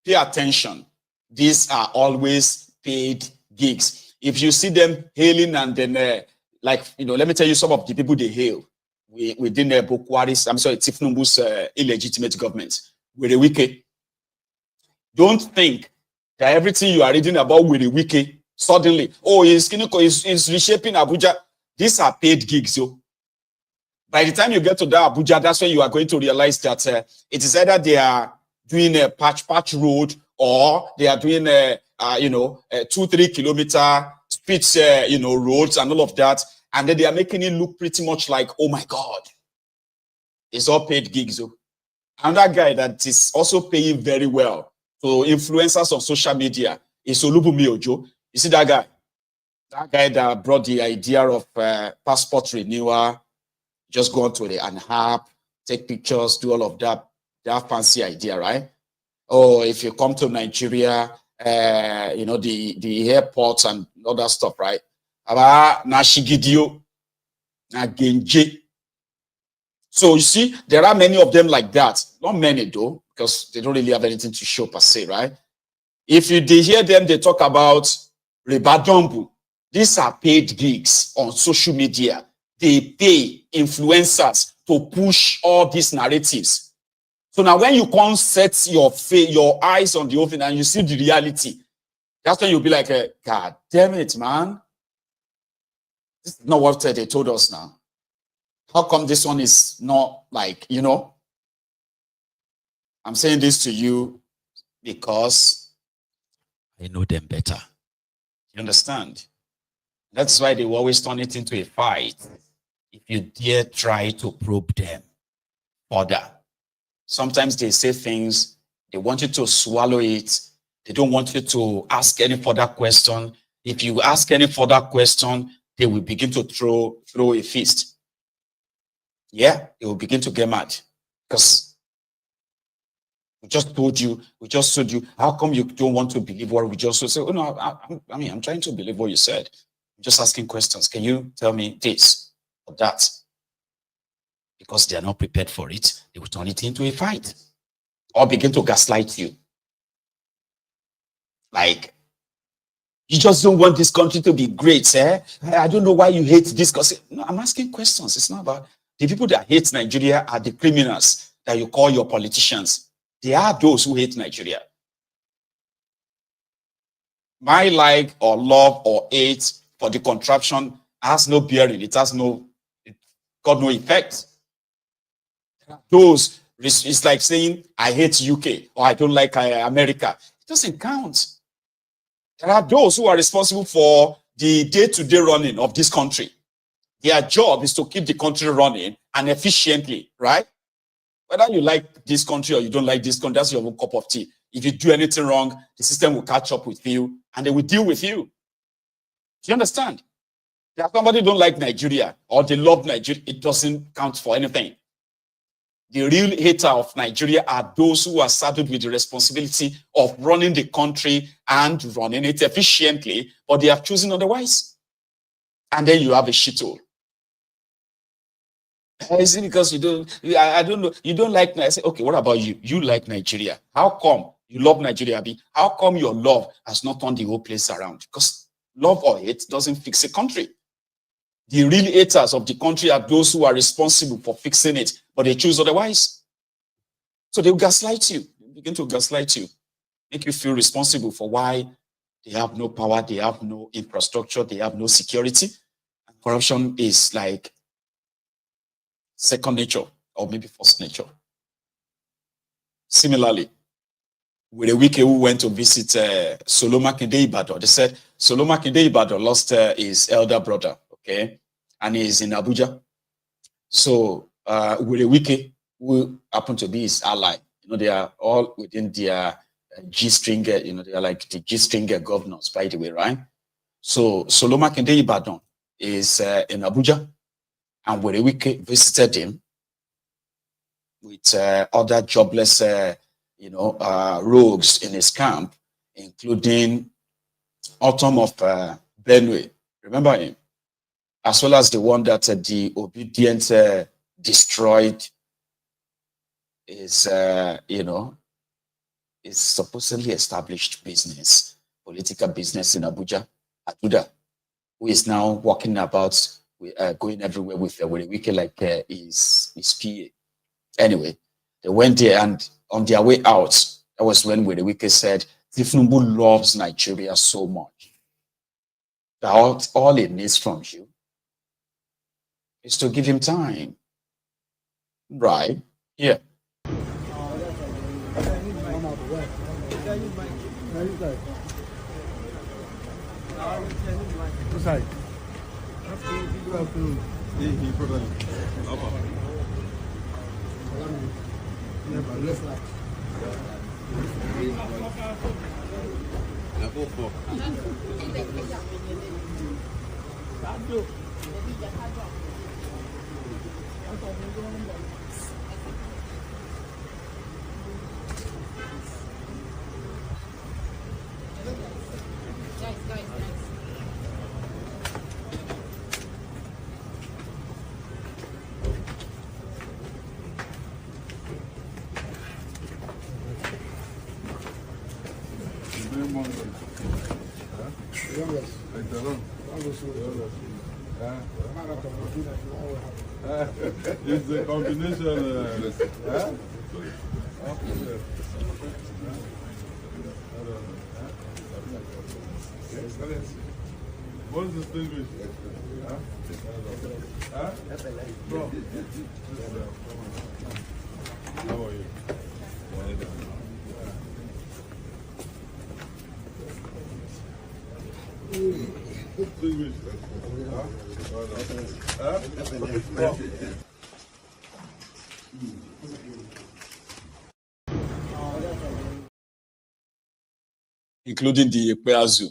pay attention. These are always paid gigs. If you see them hailing and then, let me tell you some of the people they hail within thiefnubu's illegitimate government. With a Wike. Don't think that everything you are reading about with a Wike, suddenly, he's reshaping Abuja. These are paid gigs. So by the time you get to that Abuja, that's when you are going to realize that it is either they are doing a patch road, or they are doing a 2-3 kilometer streets, roads and all of that, and then they are making it look pretty much like, oh my God, it's all paid gigs. So another guy that is also paying very well to influencers on social media is Olubumi Ojo. You see that guy? That guy that brought the idea of passport renewal, just go onto an app, take pictures, do all of that. That fancy idea, right? Oh, if you come to Nigeria, the airports and all that stuff, right? So you see, there are many of them like that. Not many though, because they don't really have anything to show per se, right? If they hear them, they talk about Rebadumbu. These are paid gigs on social media. They pay influencers to push all these narratives. So now when you can't set your eyes on the oven and you see the reality, that's when you'll be like, God damn it, man. This is not what they told us now. How come this one is not like, I'm saying this to you because I know them better. You understand? That's why they will always turn it into a fight. If you dare try to probe them further. Sometimes they say things, they want you to swallow it. They don't want you to ask any further question. If you ask any further question, they will begin to throw a fist. Yeah, they will begin to get mad. Because we just told you, how come you don't want to believe what we just said? Oh, no, I'm trying to believe what you said. I'm just asking questions. Can you tell me this or that? Because they are not prepared for it, they will turn it into a fight or begin to gaslight you. Like, you just don't want this country to be great, eh? I don't know why you hate this country. No, I'm asking questions. It's not about the people that hate Nigeria are the criminals that you call your politicians. They are those who hate Nigeria. My like or love or hate for the contraption has no bearing. It got no effect. Those, it's like saying, I hate UK or I don't like America. It doesn't count. There are those who are responsible for the day-to-day running of this country. Their job is to keep the country running and efficiently, right? Whether you like this country or you don't like this country, that's your own cup of tea. If you do anything wrong, the system will catch up with you and they will deal with you. Do you understand? If somebody don't like Nigeria or they love Nigeria, it doesn't count for anything. The real hater of Nigeria are those who are saddled with the responsibility of running the country and running it efficiently, but they have chosen otherwise. And then you have a shithole. Is it because you don't, I don't know, you don't like, I say, okay, what about you? You like Nigeria. How come you love Nigeria, Abi? How come your love has not turned the whole place around? Because love or hate doesn't fix a country. The real haters of the country are those who are responsible for fixing it, but they choose otherwise. So they'll gaslight you, they begin to gaslight you, make you feel responsible for why they have no power, they have no infrastructure, they have no security. And corruption is like second nature or maybe first nature. Similarly, with a Wike who went to visit Soloma Kinde Ibadan, they said Soloma Kinde Ibadan lost his elder brother, okay, and he's in Abuja. So with a Wike who happened to be his ally, they are all within their G-string, they are like the G-string governors, by the way, right? So Soloma Kinde Ibadan is in Abuja, and with a Wike visited him. with other jobless, rogues in his camp, including Autumn of Benue. Remember him? As well as the one that the obedient destroyed is, is supposedly established business, political business in Abuja, who is now walking about, going everywhere with Wike like his PA. Anyway, they went there, and on their way out, that was when Wike said, Thiefnubu loves Nigeria so much that all it needs from you is to give him time. Right? Yeah. It's a combination. What's the distinguish? Bro. How are you? Distinguish. Including the Peazu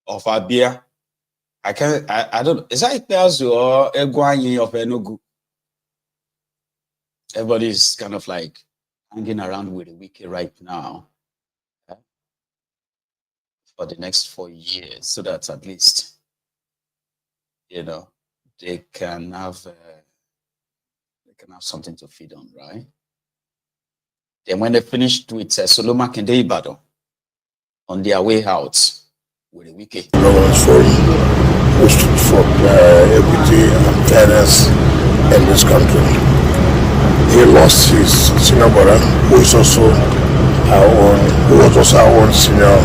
of Abia. I don't, is that Peazu or Egwanyi of Enugu? Everybody is kind of like hanging around with the Wike right now for the next 4 years, so that at least, they can have something to feed on, right? Then when they finished with Solomon Kende Ibadan, on their way out with the Wike. Who stood for equity and fairness in this country. He lost his senior brother, who was also our own senior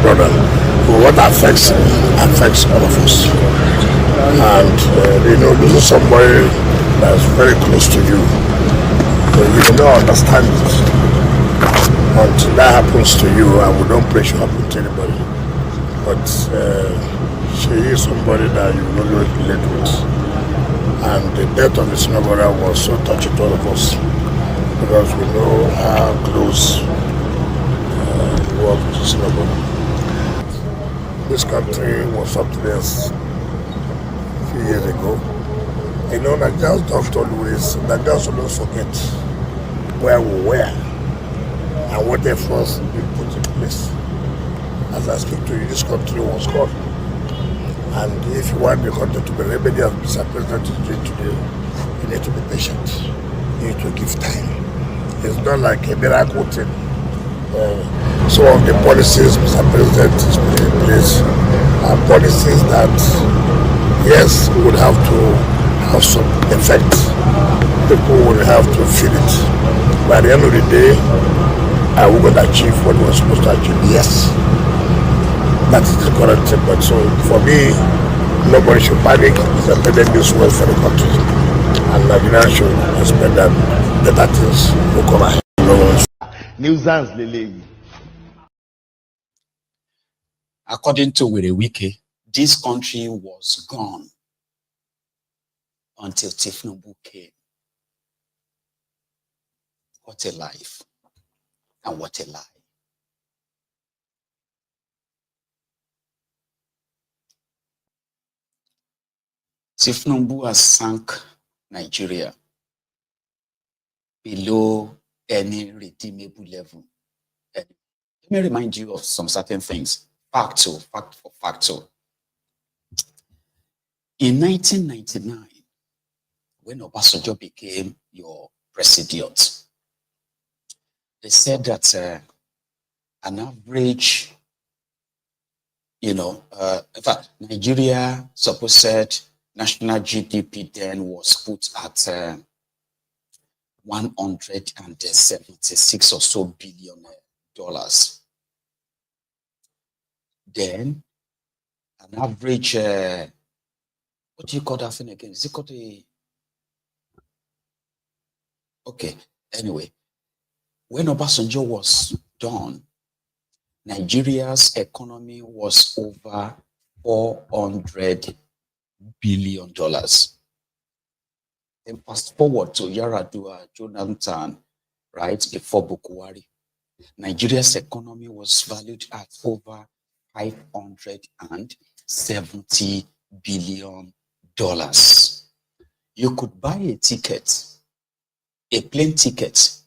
brother. But what affects him affects all of us. And losing somebody that's very close to you, you will not understand it until that happens to you. I would not pray it should happen to anybody. But she is somebody that you will always relate with. And the death of the senior brother was so touching to all of us, because we know how close he was with the senior brother. This country was something else a few years ago. Nigerians don't always, Nigerians always forget where we were and what efforts we put in place. As I speak to you, this country was gone. And if you want the country to be remedy as Mr. President is doing today, you need to be patient. You need to give time. It's not like a miracle thing. Some of the policies Mr. President is putting in place are policies that, yes, would have to have some effect. People will have to feel it. But at the end of the day, are we going to achieve what we're supposed to achieve? Yes. That is the correct thing. But so for me, nobody should panic. It's a better news well for the country. And Nigeria should expect that better things will come ahead. According to Wike, this country was gone until Thiefnubu came. What a life, and what a lie. Thiefnubu has sunk Nigeria below any redeemable level. Let me remind you of some certain things. Facto. In 1999, when Obasanjo became your president, they said that an average, in fact, Nigeria supposed national GDP then was put at 176 or so billion dollars. Then an average, what do you call that thing again? Is it called a, okay, anyway, when Obasanjo was done, Nigeria's economy was over $400 billion. Then fast forward to Yaradua, Jonathan, right, before Bukuwari. Nigeria's economy was valued at over $570 billion. You could buy a ticket, a plane ticket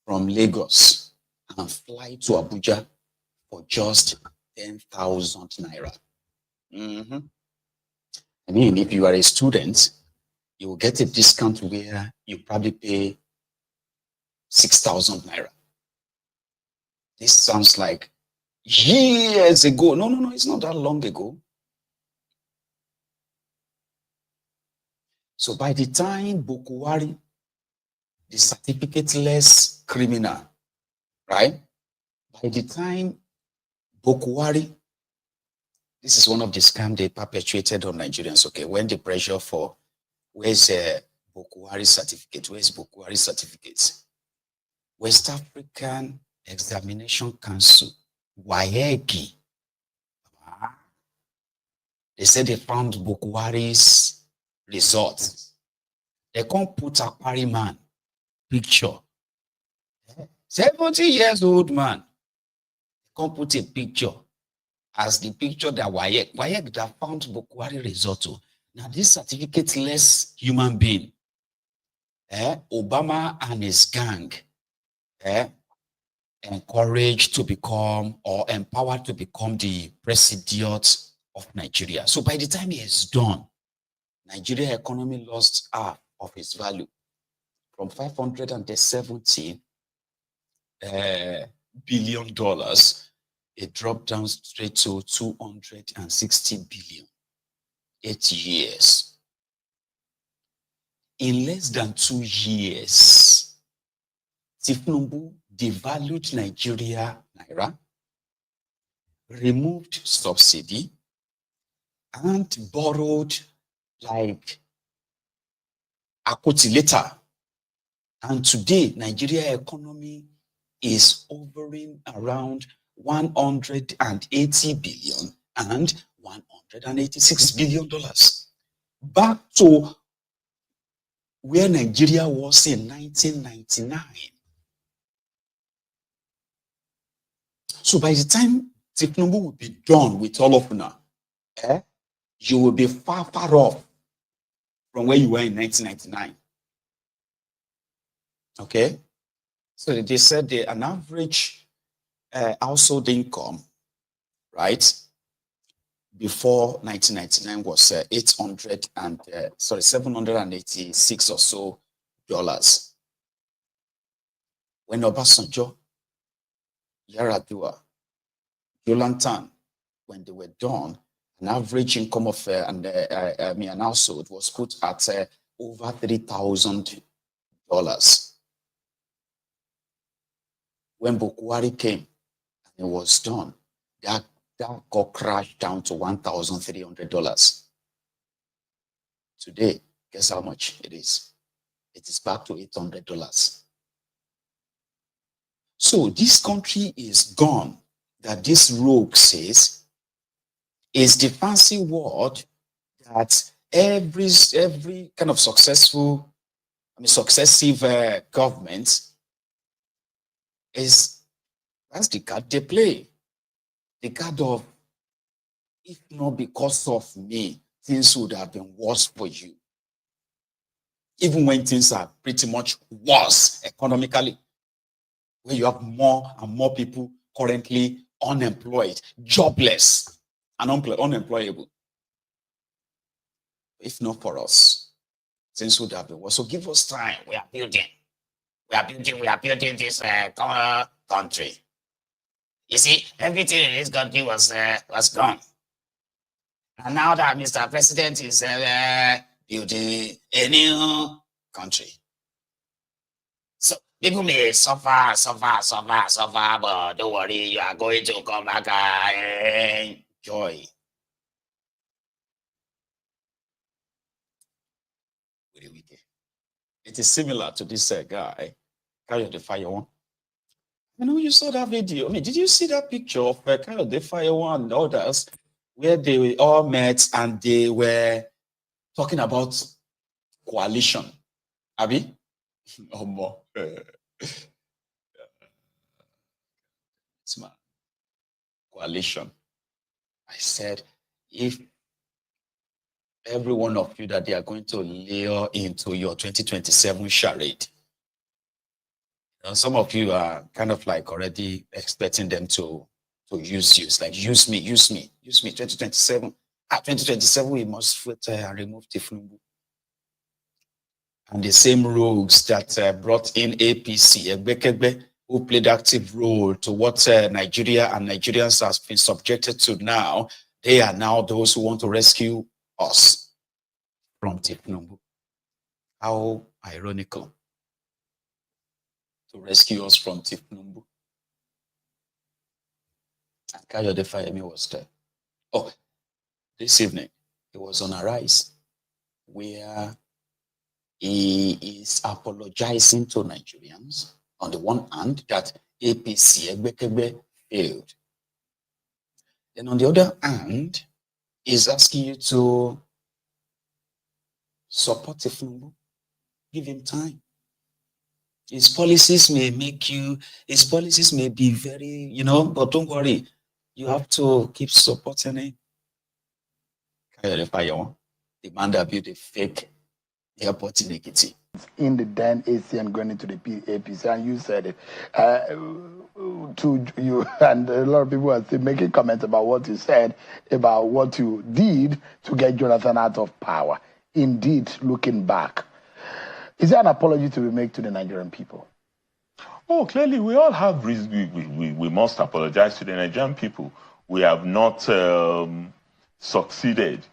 from Lagos and fly to Abuja for just 10,000 naira. I mean, if you are a student, you will get a discount where you probably pay 6,000 naira. This sounds like years ago. No, it's not that long ago. So by the time Bukuwari, the certificate-less criminal, right? By the time Bukuwari, this is one of the scams they perpetuated on Nigerians, okay? When the pressure for, where's Bukuwari certificate? Where's Bukuwari certificate? West African Examination Council, Wike. They said they found Bukuwari's results. They can't put a Aquari man picture. 70 years old man. They can't put a picture as the picture that Wike that found Bukuwari result. Now this certificate-less human being, Obama and his gang, encouraged to become or empowered to become the president of Nigeria. So by the time he is done, Nigeria economy lost half of its value from $570 billion. It dropped down straight to 260 billion. 8 years. In less than 2 years, thiefnubu devalued Nigeria naira, removed subsidy, and borrowed like Akoti later. And today, Nigeria economy is hovering around 180 billion and 186 billion dollars. Back to where Nigeria was in 1999. So by the time Tinubu will be done with all of now, you will be far off from where you were in 1999. Okay? So they said an average household income, right, before 1999 was 786 or so dollars. When Obasanjo, Yaradua, Jonathan, when they were done, an average income of an household was put at over $3,000. When Bukuwari came and it was done, that got crashed down to $1,300. Today, guess how much it is? It is back to $800. So this country is gone, that this rogue says, is the fancy word that every kind of successive government that's the card they play. The card of, if not because of me, things would have been worse for you. even when things are pretty much worse economically, where you have more and more people currently unemployed, jobless, and unemployable. If not for us, things would have been worse. So give us time. We are building this country. You see, everything in this country was gone. And now that Mr. President is building a new country. So people may suffer, but don't worry, you are going to come back and enjoy. It is similar to this guy, Carry the Fire One. You know, you saw that video. I mean, did you see that picture of Carry the Fire One and others, where they all met and they were talking about coalition? Abi? Oh, more. Coalition. I said, if every one of you that they are going to lure into your 2027 charade, you know, some of you are kind of like already expecting them to use you. It's like, use me, 2027. 2027, we must remove thiefnubu. And the same rogues that brought in APC, Egbekegbe, who played active role to what Nigeria and Nigerians have been subjected to now, they are now those who want to rescue us from thiefnubu. How ironical. To rescue us from thiefnubu. And Kayode Fayemi was there. Oh, this evening, he was on Arise, where he is apologizing to Nigerians on the one hand that APC Egbekegbe failed. Then on the other hand, he's asking you to support thiefnubu. Give him time. His policies may be very, but don't worry. You have to keep supporting him. The man that built a fake airport in Ekiti. In the then ACN going into the APC, and you said it to you, and a lot of people are still making comments about what you said, about what you did to get Jonathan out of power. Indeed, looking back, is there an apology to be made to the Nigerian people? Oh, clearly, we all have reason. We must apologize to the Nigerian people. We have not succeeded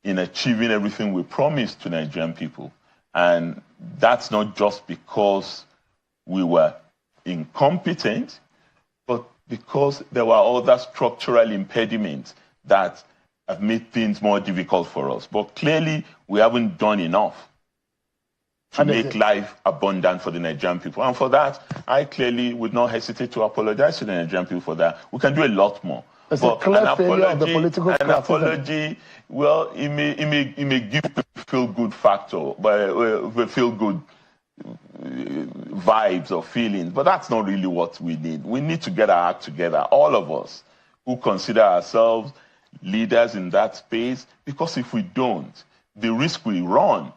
in achieving everything we promised to Nigerian people. And that's not just because we were incompetent, but because there were other structural impediments that have made things more difficult for us. But clearly, we haven't done enough to make life abundant for the Nigerian people. And for that, I clearly would not hesitate to apologize to the Nigerian people for that. We can do a lot more. It's a clear failure of the political an apology, well, it may give the feel-good factor, but feel-good vibes or feelings, but that's not really what we need. We need to get our act together, all of us who consider ourselves leaders in that space, because if we don't, the risk we run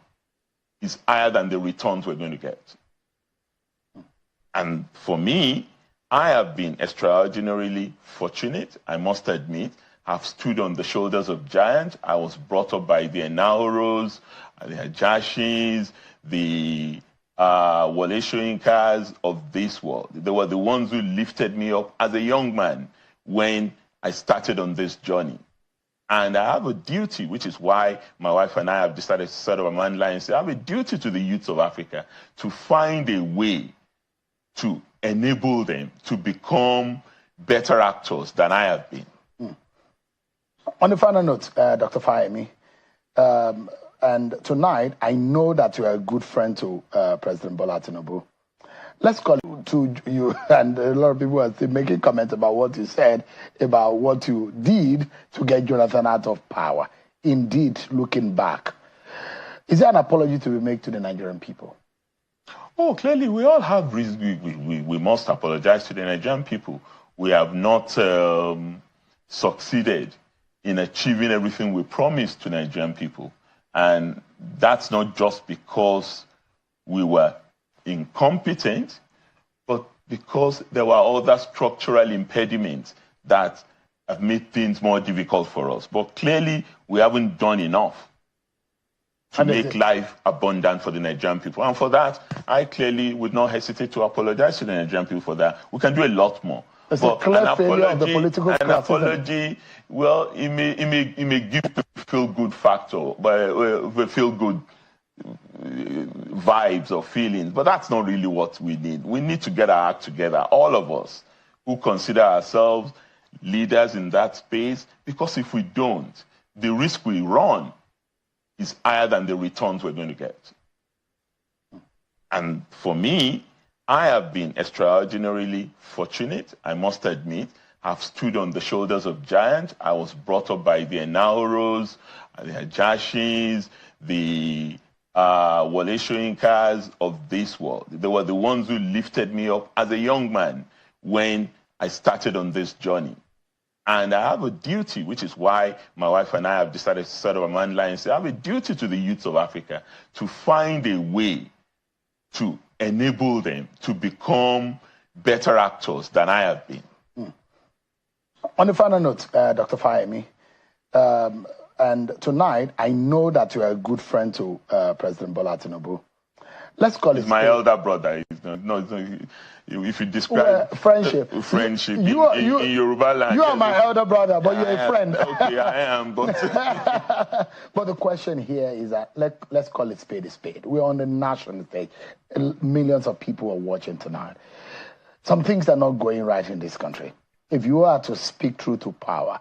is higher than the returns we're going to get. And for me, I have been extraordinarily fortunate, I must admit. I've stood on the shoulders of giants. I was brought up by the Enahoros, the Ajashis, the Wole Soyinkas of this world. They were the ones who lifted me up as a young man when I started on this journey. And I have a duty, which is why my wife and I have decided to set up a man line and say, I have a duty to the youth of Africa to find a way to enable them to become better actors than I have been. On the final note, Dr. Fayemi, and tonight, I know that you are a good friend to President Bola Tinubu. Let's call it to you, and a lot of people are still making comments about what you said, about what you did to get Jonathan out of power. Indeed, looking back, is there an apology to be made to the Nigerian people? Oh, clearly, we all have reason. We must apologize to the Nigerian people. We have not succeeded in achieving everything we promised to Nigerian people. And that's not just because we were incompetent, but because there were other structural impediments that have made things more difficult for us. But clearly, we haven't done enough to make life abundant for the Nigerian people. And for that, I clearly would not hesitate to apologize to the Nigerian people for that. We can do a lot more. It's a clear failure of the political an apology, well, it may give the feel-good factor, but feel-good vibes or feelings, but that's not really what we need. We need to get our act together, all of us who consider ourselves leaders in that space, because if we don't, the risk we run is higher than the returns we're going to get. And for me, I have been extraordinarily fortunate, I must admit. I've stood on the shoulders of giants. I was brought up by the Enauros, the Hajashis, the Wale Soyinkas of this world. They were the ones who lifted me up as a young man when I started on this journey. And I have a duty, which is why my wife and I have decided to set up a man line and say, I have a duty to the youths of Africa to find a way to enable them to become better actors than I have been. On the final note, Dr. Fayemi, and tonight, I know that you are a good friend to President Bola Tinubu. Let's call it my elder brother. If you describe friendship, in Yoruba land, you are my elder brother, but you're a friend. Okay, I am. But but the question here is that let's call it spade a spade. We're on the national stage. Millions of people are watching tonight. Some things are not going right in this country. If you are to speak truth to power,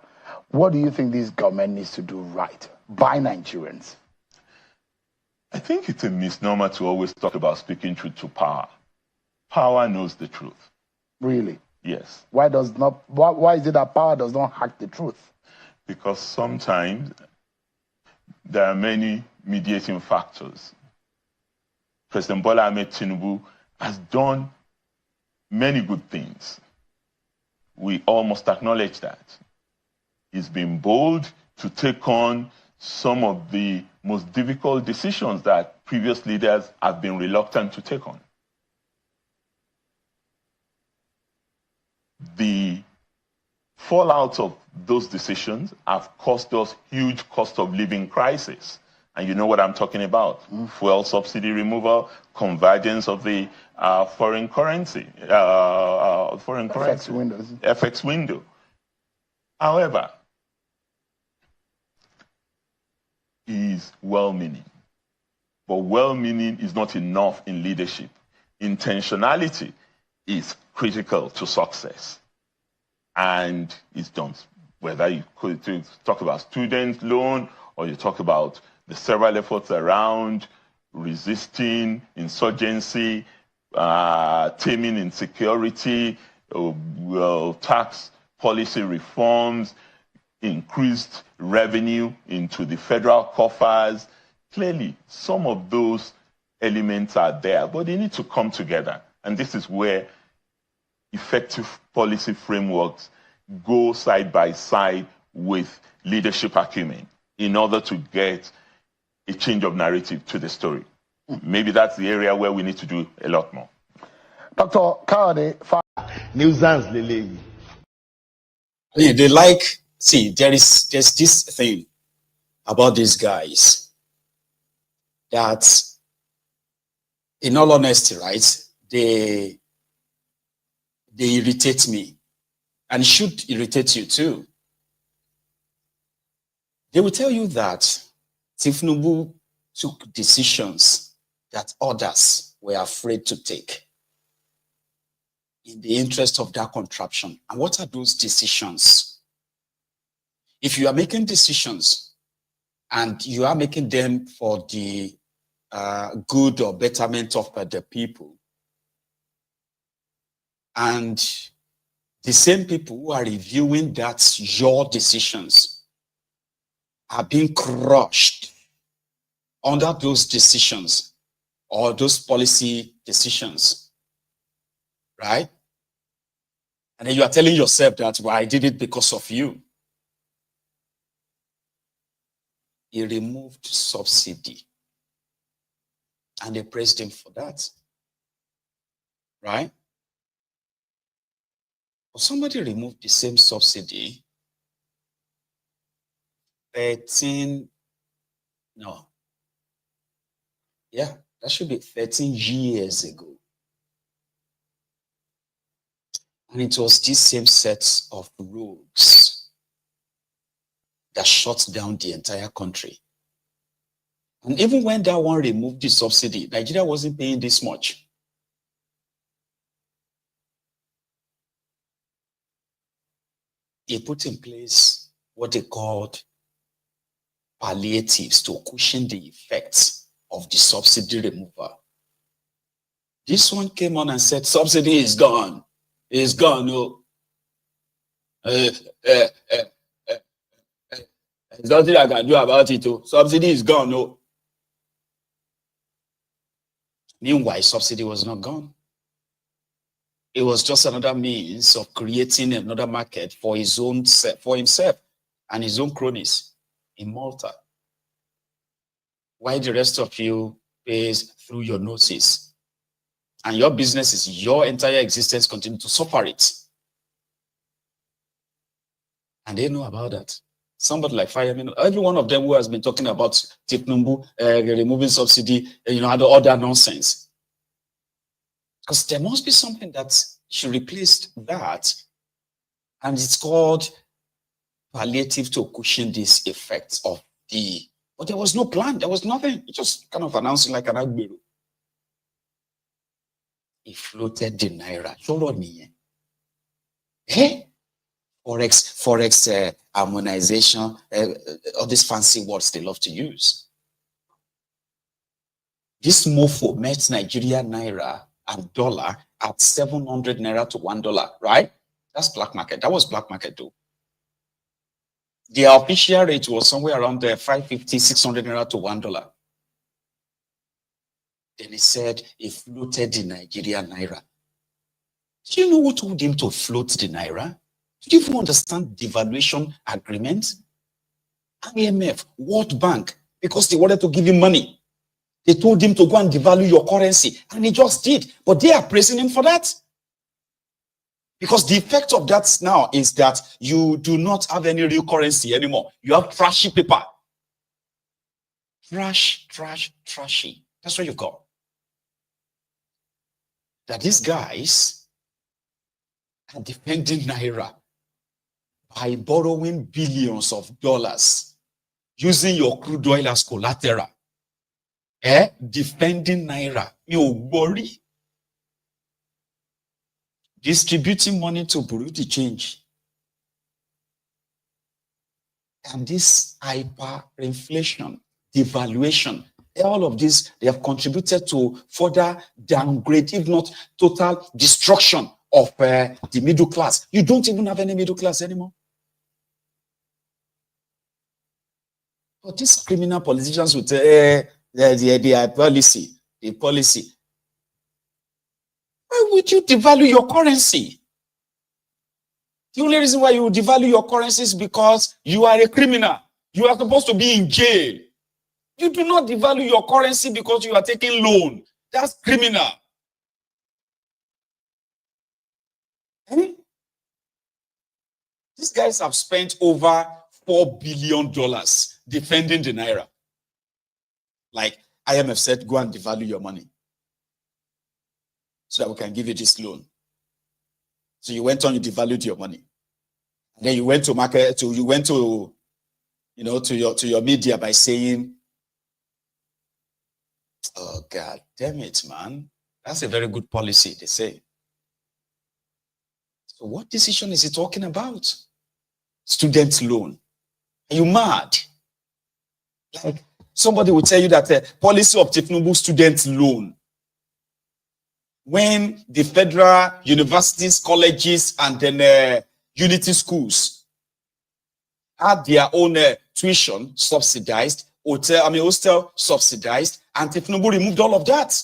what do you think this government needs to do right by Nigerians? I think it's a misnomer to always talk about speaking truth to power. Power knows the truth. Really? Yes. Why is it that power does not hack the truth? Because sometimes there are many mediating factors. President Bola Ahmed Tinubu has done many good things. We all must acknowledge that. He's been bold to take on some of the most difficult decisions that previous leaders have been reluctant to take on. The fallout of those decisions have cost us huge cost of living crisis. And you know what I'm talking about. Fuel subsidy removal, convergence of the foreign currency, FX window. However, he is well-meaning. But well-meaning is not enough in leadership. Intentionality is critical to success. And it's done. Whether you could talk about student loan or you talk about the several efforts around resisting insurgency, taming insecurity, tax policy reforms, increased revenue into the federal coffers. Clearly, some of those elements are there, but they need to come together. And this is where effective policy frameworks go side by side with leadership acumen in order to get a change of narrative to the story. Maybe that's the area where we need to do a lot more. Dr. Kayode, nuisance lele. They like, see, there's this thing about these guys that, in all honesty, right, they irritate me, and it should irritate you too. They will tell you that thiefnubu took decisions that others were afraid to take in the interest of that contraption. And what are those decisions? If you are making decisions and you are making them for the good or betterment of the people, and the same people who are reviewing that your decisions are being crushed under those decisions or those policy decisions, right? And then you are telling yourself that, well, I did it because of you. He removed subsidy. And they praised him for that. Right? But somebody removed the same subsidy 13 years ago. And it was this same set of rogues that shut down the entire country. And even when that one removed the subsidy, Nigeria wasn't paying this much. He put in place what they called palliatives to cushion the effects of the subsidy removal. This one came on and said, subsidy is gone. It's gone. No. There's nothing I can do about it. Oh. Subsidy is gone. No. Meanwhile, subsidy was not gone. It was just another means of creating another market for his own for himself and his own cronies in Malta. Why the rest of you pays through your noses, and your businesses, your entire existence continue to suffer it. And they know about that. Somebody like Fireman, every one of them who has been talking about thiefnubu, removing subsidy, and other nonsense. Because there must be something that should replace that. And it's called palliative to cushion this effect of the. But there was no plan. There was nothing. It just kind of announcing like an agbiru. He floated the naira. Forex harmonization, all these fancy words they love to use. This mofo met Nigeria naira and dollar at 700 naira to $1, right? That's black market. That was black market though. The official rate was somewhere around 550, 600 naira to $1. Then he said he floated the Nigerian naira. Do you know who told him to float the naira? Do you even understand devaluation agreement? IMF, World Bank, because they wanted to give him money. They told him to go and devalue your currency, and he just did. But they are praising him for that. Because the effect of that now is that you do not have any real currency anymore. You have trashy paper. Trashy. That's what you call. That these guys are defending naira by borrowing billions of dollars, using your crude oil as collateral. Defending naira. You worry. Distributing money to Bureau de change. And this hyperinflation, devaluation, all of this, they have contributed to further downgrade, if not total destruction of the middle class. You don't even have any middle class anymore. But these criminal politicians would say, the policy. Why would you devalue your currency? The only reason why you devalue your currency is because you are a criminal. You are supposed to be in jail. You do not devalue your currency because you are taking loan. That's criminal. These guys have spent over $4 billion defending the naira. Like IMF said, go and devalue your money so that we can give you this loan. So you went on, you devalued your money. And then you went to market, you went to your media by saying, oh God damn it, man. That's a very good policy, they say. So what decision is he talking about? Student loan. Are you mad? Like somebody will tell you that the policy of Tinubu student loan, when the federal universities, colleges, and then unity schools had their own tuition subsidized, hostel subsidized, and Tinubu removed all of that.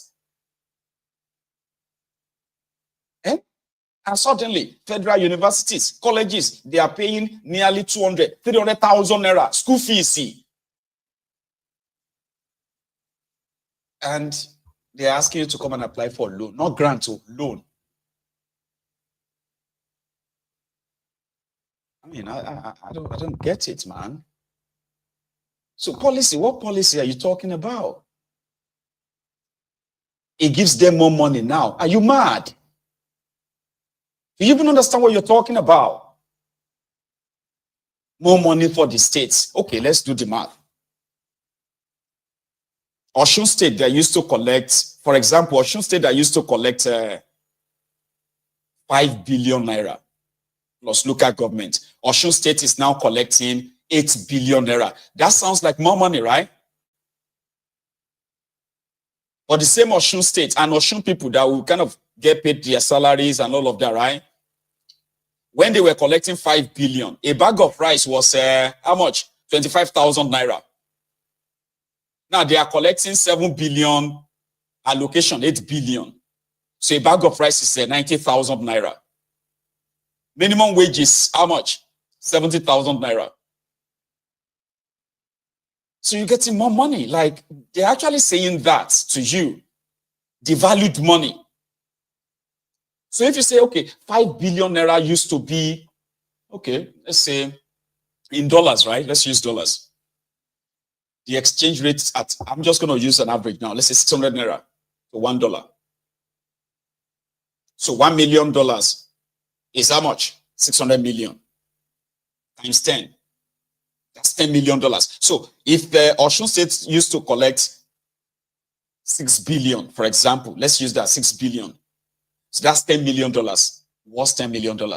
And suddenly, federal universities, colleges, they are paying nearly 300,000 naira school fees. And they're asking you to come and apply for loan, not grant, to loan. I mean, I don't get it, man. So policy, what policy are you talking about? It gives them more money now. Are you mad? Do you even understand what you're talking about? More money for the states. Okay, let's do the math. Osun State, they used to collect, for example, Osun State, they used to collect 5 billion naira plus local government. Osun State is now collecting 8 billion naira. That sounds like more money, right? But the same Osun State and Osun people that will kind of get paid their salaries and all of that, right? When they were collecting 5 billion, a bag of rice was how much? 25,000 naira. Now they are collecting 7 billion, allocation 8 billion. So a bag of rice is 90,000 naira. Minimum wage is how much? 70,000 naira. So you're getting more money. Like, they're actually saying that to you. Devalued money. So if you say, okay, 5 billion naira used to be, okay, let's say in dollars, right? Let's use dollars. The exchange rate at, I'm just going to use an average now. Let's say 600 naira to $1. So $1 million is how much? 600 million times 10. That's $10 million. So if the Osun State used to collect 6 billion, for example, let's use that 6 billion. So that's $10 million. What's $10 million? So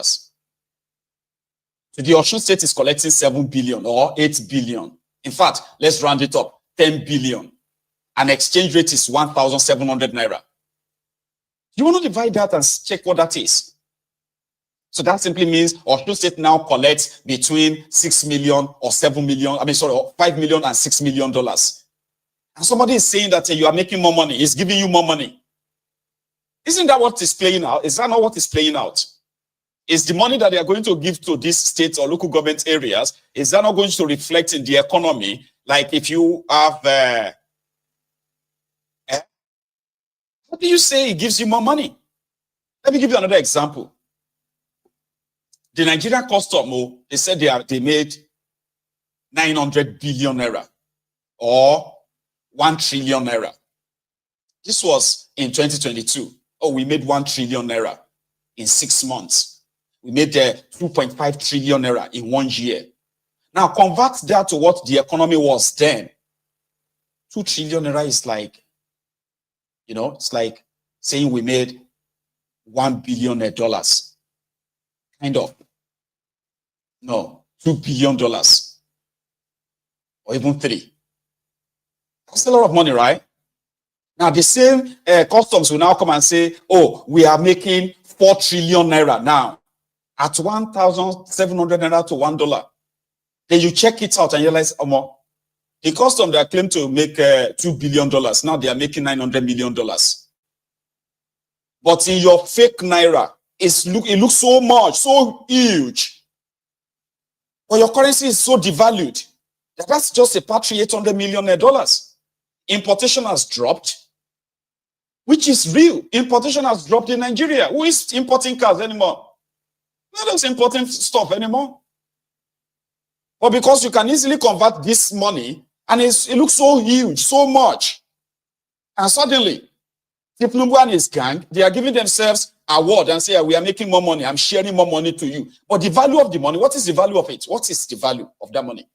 the Osun State is collecting 7 billion or 8 billion. In fact, let's round it up, 10 billion. And exchange rate is 1,700 naira. You want to divide that and check what that is. So that simply means Osun State now collects between 6 million or 7 million, or 5 million and $6 million. And somebody is saying that you are making more money, it's giving you more money. Isn't that what is playing out? Is that not what is playing out? Is the money that they are going to give to these states or local government areas, is that not going to reflect in the economy? Like if you have, what do you say it gives you more money? Let me give you another example. The Nigerian custom, they said they made 900 billion naira or 1 trillion naira. This was in 2022. Oh, we made 1 trillion naira in 6 months. We made 2.5 trillion naira in 1 year. Now convert that to what the economy was then. 2 trillion naira is like, it's like saying we made $1 billion. Kind of. No, $2 billion. Or even 3. That's a lot of money, right? Now, the same customs will now come and say, oh, we are making 4 trillion naira now at 1,700 naira to $1. Then you check it out and you realize, the custom that claimed to make $2 billion, now they are making $900 million. But in your fake naira, it looks so much, so huge. But your currency is so devalued that that's just a patch $800 million. Importation has dropped, which is real. Importation has dropped in Nigeria. Who is importing cars anymore? No one's importing stuff anymore. But because you can easily convert this money, and it looks so huge, so much, and suddenly, Tinubu and his gang, they are giving themselves award and say, we are making more money, I'm sharing more money to you. But the value of the money, what is the value of it? What is the value of that money?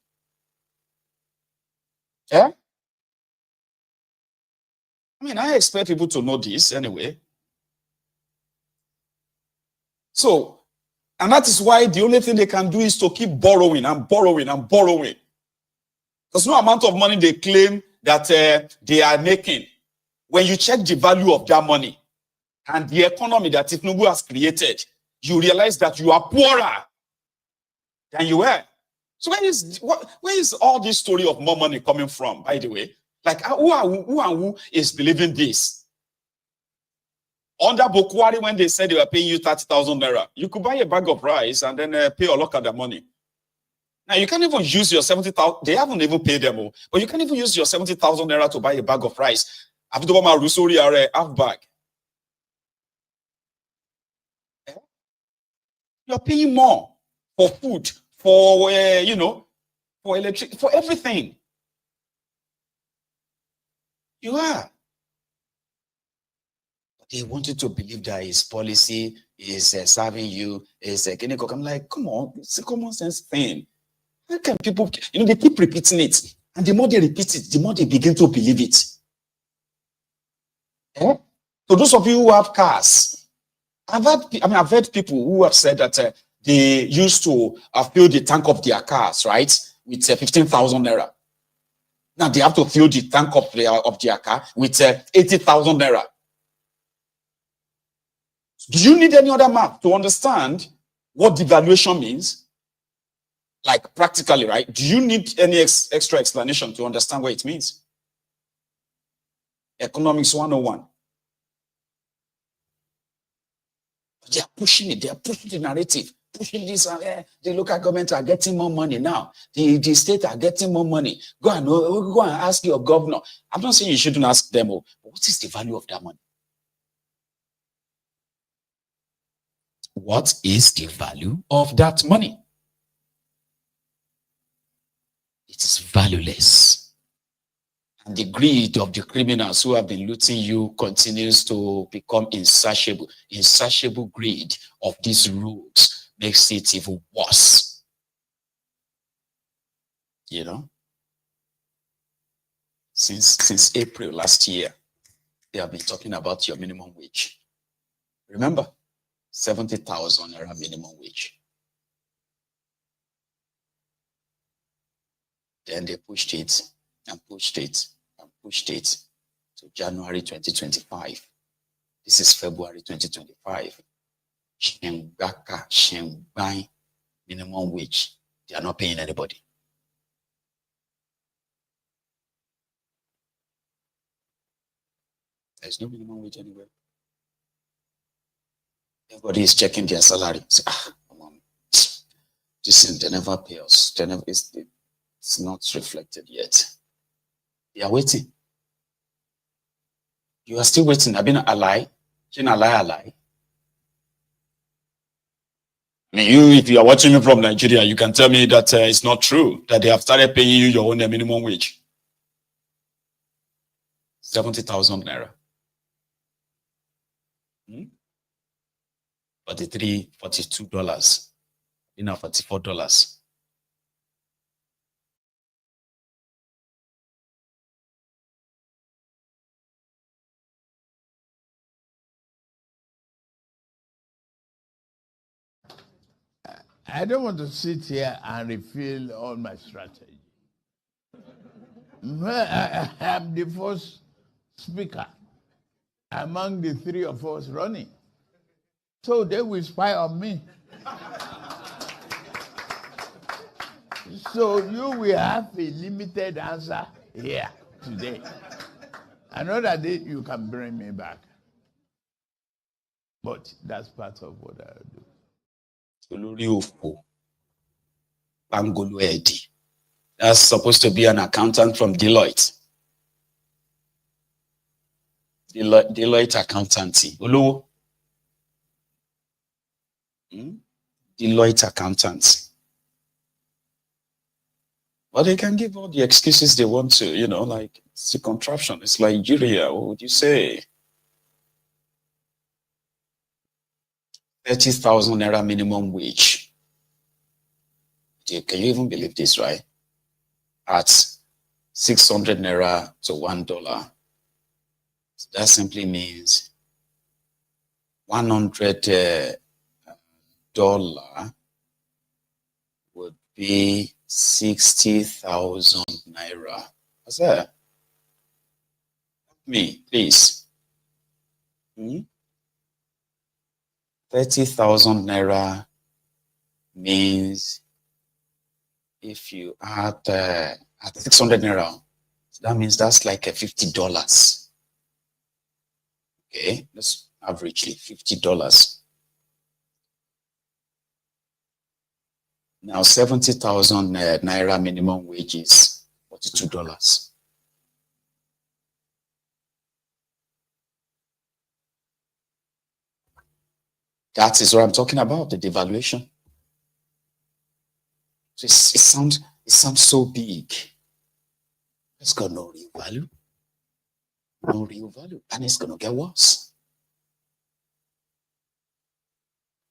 Yeah? I expect people to know this anyway. So, and that is why the only thing they can do is to keep borrowing and borrowing and borrowing. There's no amount of money they claim that they are making. When you check the value of that money and the economy that Tinubu has created, you realize that you are poorer than you were. So where is all this story of more money coming from, by the way? Like, who is believing this? Under Bokwari, when they said they were paying you 30,000 naira, you could buy a bag of rice and then pay a lot of the money. Now, you can't even use your 70,000, they haven't even paid them all, but you can't even use your 70,000 naira to buy a bag of rice. After the one Rusori are half bag. You're paying more for food, for for electric, for everything. You are. They want you to believe that his policy is serving you, is I'm like, come on, it's a common sense thing. How can people, they keep repeating it, and the more they repeat it, the more they begin to believe it. So those of you who have cars, I've heard people who have said that they used to fill the tank of their cars, right, with 15,000 naira. Now they have to fill the tank of their car with 80,000 naira. Do you need any other map to understand what devaluation means? Like practically, right? Do you need any extra explanation to understand what it means? Economics 101. They are pushing it. They are pushing the narrative. Pushing this. The local government are getting more money now. The state are getting more money. Go and ask your governor. I'm not saying you shouldn't ask them, but what is the value of that money? What is the value of that money? It is valueless. And the greed of the criminals who have been looting you continues to become insatiable. Insatiable greed of these rogues makes it even worse. Since April last year, they have been talking about your minimum wage. Remember? 70,000 naira minimum wage. Then they pushed it and pushed it and pushed it to January 2025. This is February 2025. Shengbai minimum wage. They are not paying anybody. There's no minimum wage anywhere. Everybody is checking their salary. Say, come on. They never pay us. It's not reflected yet. They are waiting. You are still waiting. I've been a lie. I mean, if you are watching me from Nigeria, you can tell me that it's not true, that they have started paying you your own minimum wage. 70,000 naira. $42. $44. I don't want to sit here and reveal all my strategy. I am the first speaker among the three of us running. So they will spy on me. So you will have a limited answer here today. Another day you can bring me back. But that's part of what I do. That's supposed to be an accountant from Deloitte. Deloitte accountancy. Deloitte accountancy. But they can give all the excuses they want to, like it's a contraption. It's like Nigeria. What would you say? 30,000 naira minimum wage. Can you even believe this, right? At 600 naira to $1. That simply means $100 would be 60,000 naira. What's that? Help me, please. 30,000 naira means if you add at 600 naira, that means that's like $50. Okay, that's averagely $50. Now 70,000 naira minimum wage is $42. That is what I'm talking about, the devaluation. So it sounds so big. It's got no real value. No real value. And it's going to get worse.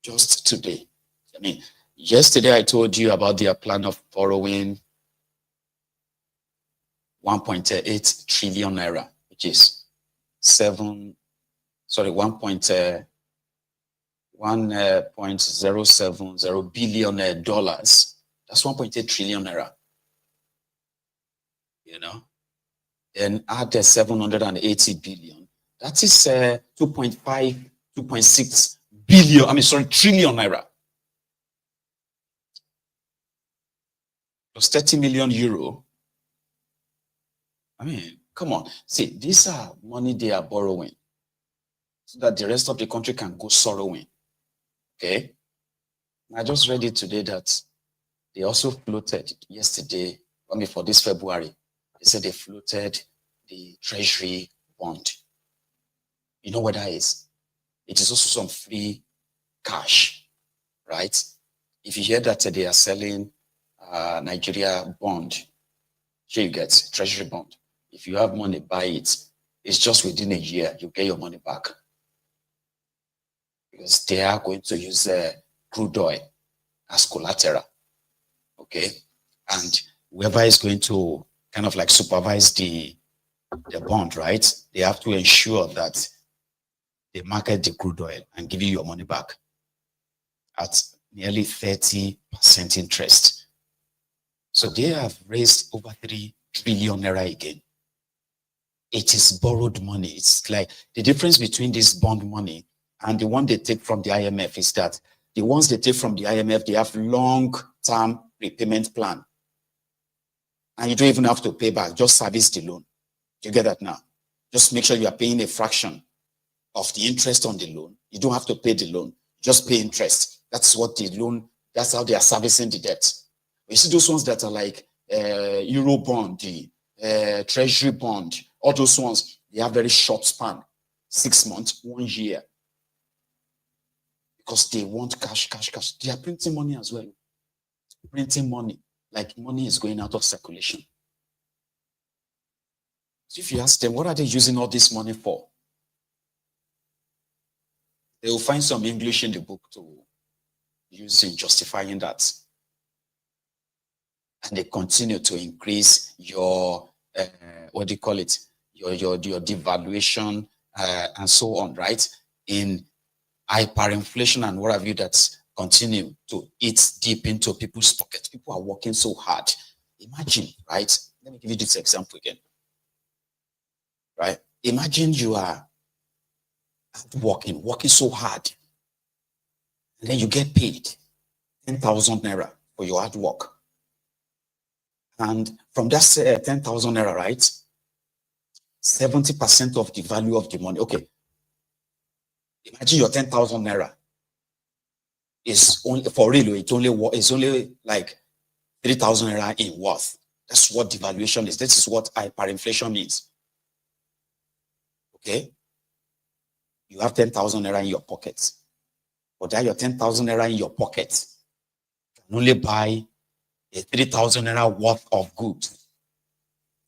Just today. I mean, yesterday I told you about their plan of borrowing 1.8 trillion naira, which is 1.070 billion dollars. That's 1.8 trillion naira. You know, then add the 780 billion. That is 2.6 billion. Trillion naira. Plus 30 million euro. I mean, come on. See, these are money they are borrowing so that the rest of the country can go sorrowing. Okay? I just read it today that they also floated yesterday, for this February. They said they floated the treasury bond. You know what that is? It is also some free cash, right? If you hear that they are selling Nigeria bond, here you get treasury bond. If you have money, buy it. It's just within a year, you get your money back. Because they are going to use crude oil as collateral. Okay? And whoever is going to kind of like supervise the bond, right? They have to ensure that they market the crude oil and give you your money back at nearly 30% interest. So they have raised over 3 trillion naira again. It is borrowed money. It's like the difference between this bond money and the one they take from the IMF is that the ones they take from the IMF, they have long-term repayment plan. And you don't even have to pay back, just service the loan. You get that now? Just make sure you are paying a fraction of the interest on the loan. You don't have to pay the loan, just pay interest. That's what the loan, that's how they are servicing the debt. You see those ones that are like Euro bond, the treasury bond, all those ones, they have very short span, 6 months, 1 year. Because they want cash. They are printing money as well. Printing money, like money is going out of circulation. So if you ask them, what are they using all this money for? They will find some English in the book to use in justifying that. And they continue to increase your, what do you call it? Your devaluation and so on, right? In hyperinflation and what have you that continue to eat deep into people's pockets. People are working so hard. Imagine, right? Let me give you this example again. Right? Imagine you are working so hard. And then you get paid 10,000 naira for your hard work. And from that 10,000 naira, right? 70% of the value of the money. Okay. Imagine your 10,000 naira is only, for real, it's only like 3,000 naira in worth. That's what devaluation is. This is what hyperinflation means. Okay? You have 10,000 naira in your pocket. But that your 10,000 naira in your pocket can only buy a 3,000 naira worth of goods.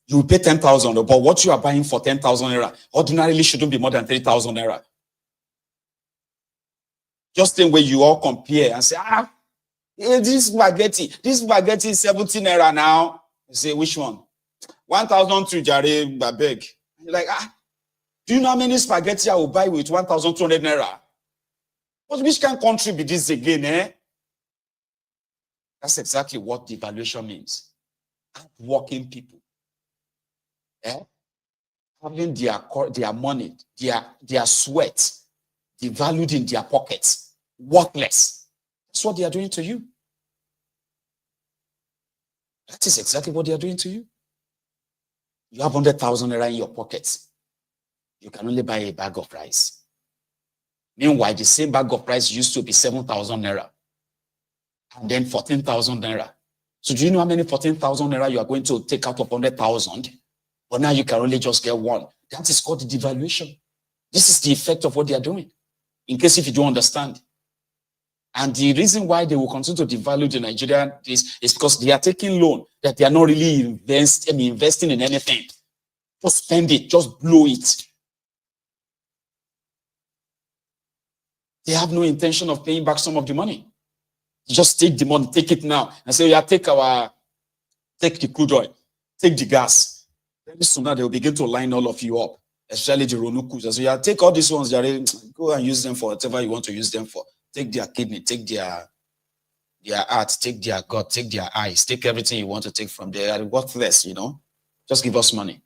You will pay 10,000, but what you are buying for 10,000 naira ordinarily shouldn't be more than 3,000 naira. Just the way you all compare and say, this spaghetti is 70 naira now. You say, which one? 1,002 jare babeg. You're like, do you know how many spaghetti I will buy with 1,200 naira? But which kind of country be this again, eh? That's exactly what devaluation means. Working people, having their money, their sweat devalued in their pockets, worthless. That's what they are doing to you. That is exactly what they are doing to you. You have 100,000 naira in your pockets. You can only buy a bag of rice. Meanwhile, the same bag of rice used to be 7,000 naira. And then 14,000 naira. So do you know how many 14,000 naira you are going to take out of 100,000? But now you can only just get one. That is called devaluation. This is the effect of what they are doing. In case if you don't understand. And the reason why they will continue to devalue the Nigerian is because they are taking loan that they are not really investing in anything. Just spend it, just blow it. They have no intention of paying back some of the money. Just take the money, take it now, and say, yeah, take the crude oil, take the gas. Very soon now they will begin to line all of you up, especially the Ronukus. So yeah, take all these ones, go and use them for whatever you want to use them for. Take their kidney, take their heart, take their gut, take their eyes, take everything you want to take from there. They are worthless, you know. Just give us money.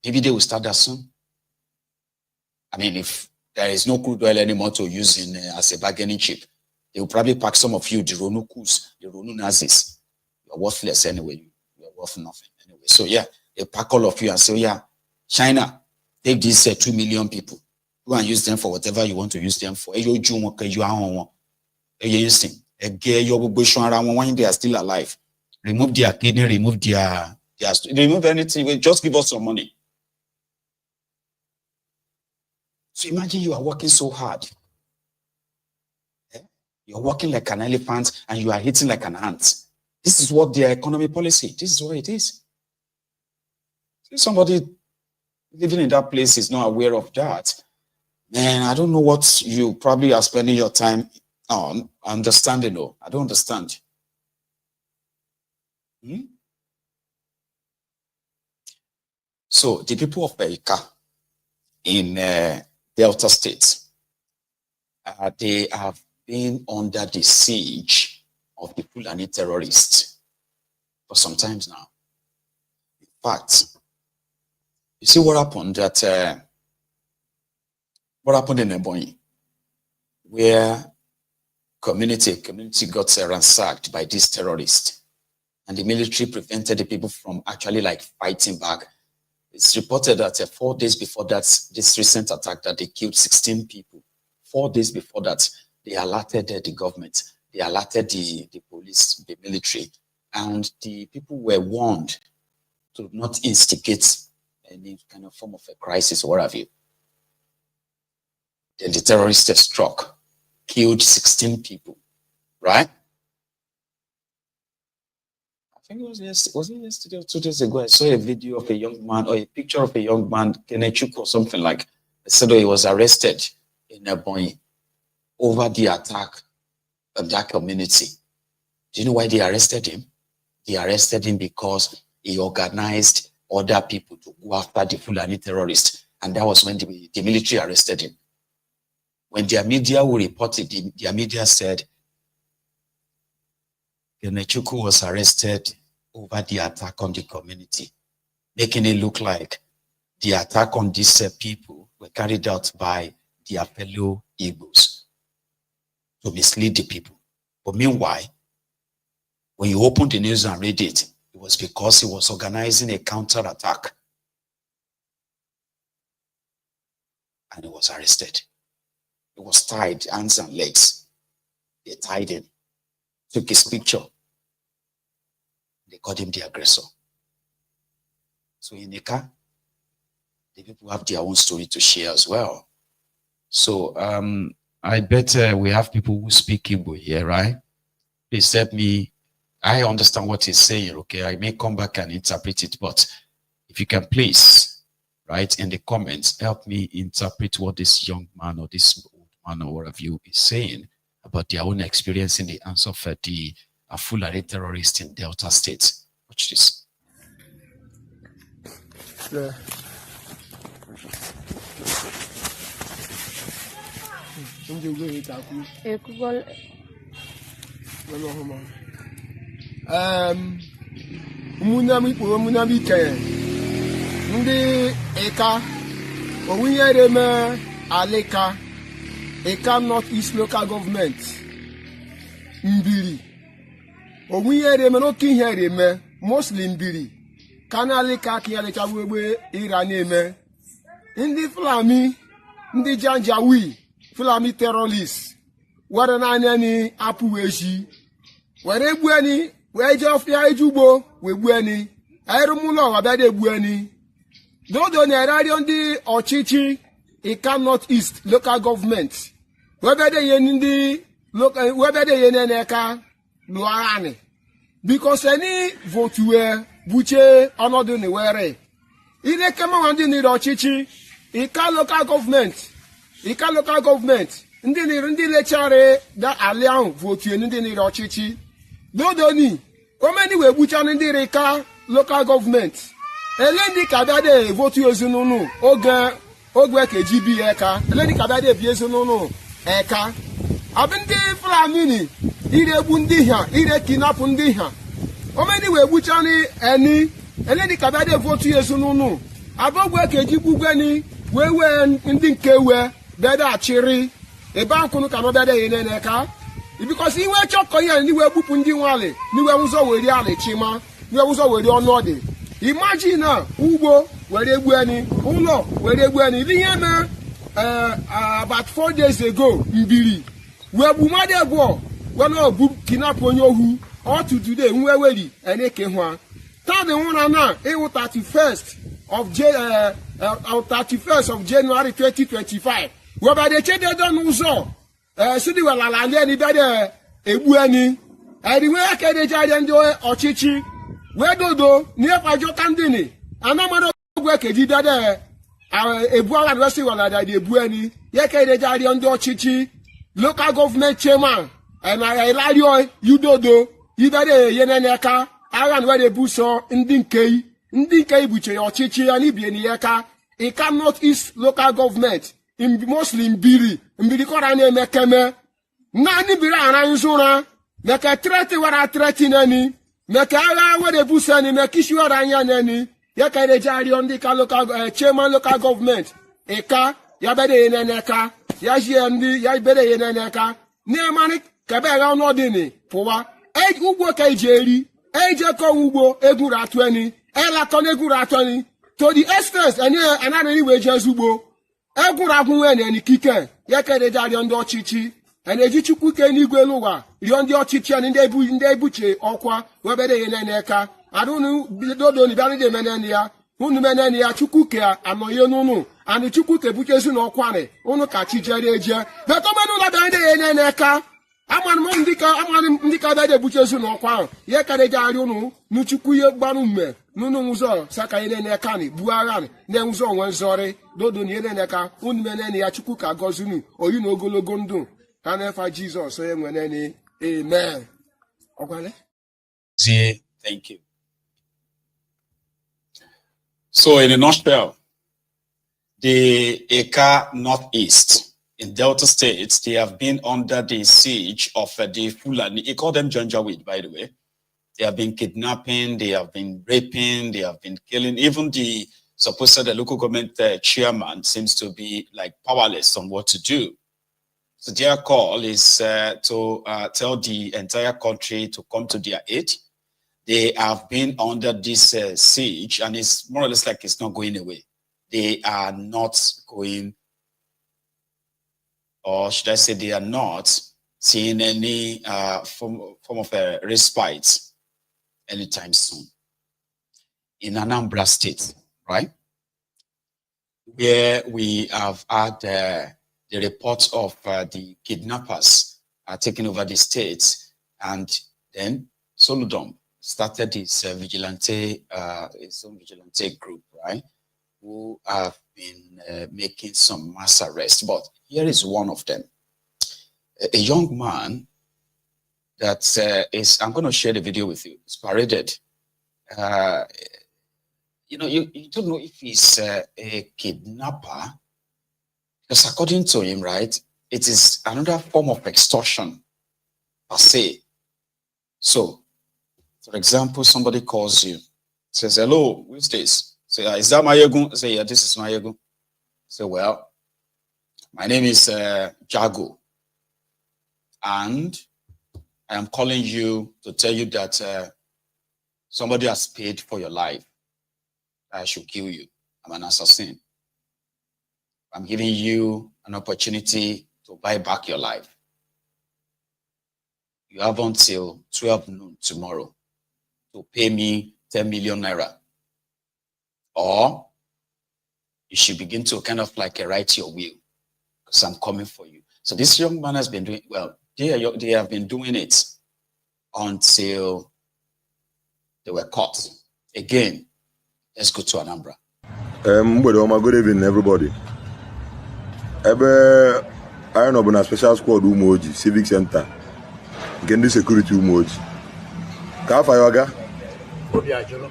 Maybe they will start that soon. I mean, if there is no crude oil anymore to use in as a bargaining chip, they will probably pack some of you, the Ronukus, the Ronu Nazis. You're worthless anyway. You're worth nothing anyway. So yeah, they pack all of you and say, yeah, China, take these 2 million people. Go and use them for whatever you want to use them for. When they are still alive. Remove their kidney, remove remove anything. Just give us some money. So imagine you are working so hard. You're working like an elephant and you are hitting like an ant. This is what their economy policy, this is what it is. If somebody living in that place is not aware of that, man, I don't know what you probably are spending your time on understanding. No, I don't understand. So the people of Eka in Delta State, they have been under the siege of the Fulani terrorists for some time now. In fact, you see what happened in Ebonyi, where community got ransacked by these terrorists, and the military prevented the people from actually like fighting back. It's reported that 4 days before that, this recent attack, that they killed 16 people. 4 days before that, they alerted the government, they alerted the police, the military, and the people were warned to not instigate any kind of form of a crisis or what have you. Then the terrorists struck, killed 16 people, right? I think it was yesterday or 2 days ago, I saw a video of a young man, or a picture of a young man, Kenechuk or something like, they said he was arrested in Ebonyi over the attack of that community. Do you know why they arrested him? They arrested him because he organized other people to go after the Fulani terrorists. And that was when the military arrested him. When their media will report it, their media said Kenechukwu was arrested over the attack on the community, making it look like the attack on these people were carried out by their fellow Igbos to mislead the people. But meanwhile, when you open the news and read it, it was because he was organizing a counter-attack. And he was arrested. He was tied, hands and legs. They tied him, took his picture. They called him the aggressor. So in Eka, the people have their own story to share as well. So I bet we have people who speak Igbo here, right? Please help me. I understand what he's saying, okay? I may come back and interpret it, but if you can please, write in the comments, help me interpret what this young man or this old man or whatever you is saying about their own experience in the hands of the Fulani terrorists in Delta State. Watch this. Yeah. Munami ke ndi Eka Owunyereme Aleka Eka North East Local Government Mbiri Owunyereme no kinhereme mostly Mbiri Kanaleka Kialeka Webe Iraneme Ndi Fulani Ndi Janjawi Fulani terrorists were nani apuweshi were buani we jofia ejubo we buani airumulo abade buani dodo na radio ndi ochichi Eka North East Local Government webede ye ndi local webede ye neneka luarani because any vote we buche onodu ni were ire kema wandi ni ọchịchị ika local government ndị lechare da alian vote ndị ni ọchịchị dodoni omeni we bucha ndị rika local government ele ndị kabade vote ezinunu ogwe kejibi eka ele ndị kabade bi ezinunu eka abindi Fulani ire egbu ndị ha ire kidnap ndị ha omeni we bucha ni eni ele ndị kabade vote ezinunu abogwe kejibu gwani wewe ndị nke we bede achịrị ebe akwụnụ ka no bede yene eka because iwe chọkọ ya ni we gbupu ndị nwale ni we ụzọ weri ali chima ni we ụzọ weri ọnọdị imagine na ugbo were egbu eni ụlọ were egbu eni ihe na about 4 days ago mbiri we gbu mmadụ egwu when obu kidnap onye ohu or to today nwe weri ene ke hwa tad nwụra na iwu 31st of January 2025 we ba de chede don ụzọ sidi wala la ni bede egbu eni eriwe akede jade ndị ọchịchị we dodo ni efajo kandini anamado ogwe keji bede ebu ala do si wala da ebu eni ye kede jade ndị ọchịchị local government chairman na ilario yudodo ibede yeneneka aran we de buso ndị nke buche ọchịchị ya ni bi ni yeka e cannot East local government in mostly mbiri kora na emekeme na ni biri ara nzura meka treti wara treti nani meka agha wede busani mekishi wara anya nani ya ka ide jari on the local chairman local government eka ya bede yeneneka ya jiendi ya bede yeneneka ni amani kebe ga onodini puwa ugbo ka ijeri eje ko ugbo eguru atweni ela kon eguru atweni to the extent anana ni we jezugbo egwuru agwụnwe na enikike ya kere jari ndị ọchịchị eji chukwu ke n'igwe n'ụwa rio ndị ọchịchị ndị ebuche ọkwa webede ihe neneka adụnụ dodo ni bịara ndị meneni ya unu meneni ya chukwu ke anọghị n'ụnụ anụ chukwu ke buchezi na ọkwarị ụnụ ka chi jere eje betomenụ ụlọ bịara ndị ihe neneka amanụ ndị ka bịara ebuchezi na ọkwa ahụ ya kere jari ụnụ n'chukwu ihe gbarụ mme nunu ụzọ saka ihe neneka ni buo agha na ụzọ onwe nzọrị dodo ni ihe neneka unu meneni ya chukwu ka gọzinu oyi na ogologo ndụ ka na-efa Jizọs onye nweneni amen. Ọkwale? Thank you. So in a nutshell, the Eka Northeast in Delta States, they have been under the siege of the Fulani. He called them Janjaweed, by the way. They have been kidnapping, they have been raping, they have been killing. Even the supposed local government chairman seems to be like powerless on what to do. So their call is to tell the entire country to come to their aid. They have been under this siege, and it's more or less like it's not going away. They are not going, or should I say they are not seeing any form of a respite anytime soon. In Anambra State, right? Where we have had the reports of the kidnappers taking over the state, and then Soludom started his vigilante group, right? Who have been making some mass arrests. But here is one of them. A young man that I'm going to share the video with you. It's paraded. You know, you don't know if he's a kidnapper, because according to him, right, it is another form of extortion per se. So, for example, somebody calls you, says, hello, who's this? Say, is that Mayegun? Say, yeah, this is Mayegun. Say, well, my name is Jago, and I am calling you to tell you that somebody has paid for your life. I should kill you. I'm an assassin. I'm giving you an opportunity to buy back your life. You have until 12 noon tomorrow to pay me 10 million naira. Or you should begin to kind of like write your will, because I'm coming for you. So this young man has been doing, well, they have been doing it until they were caught. Again, let's go to Anambra. Good evening, everybody. I know a special squad Umoji, Civic Center. Get the security Umoji. Kafa yoga? Obi Ajolo.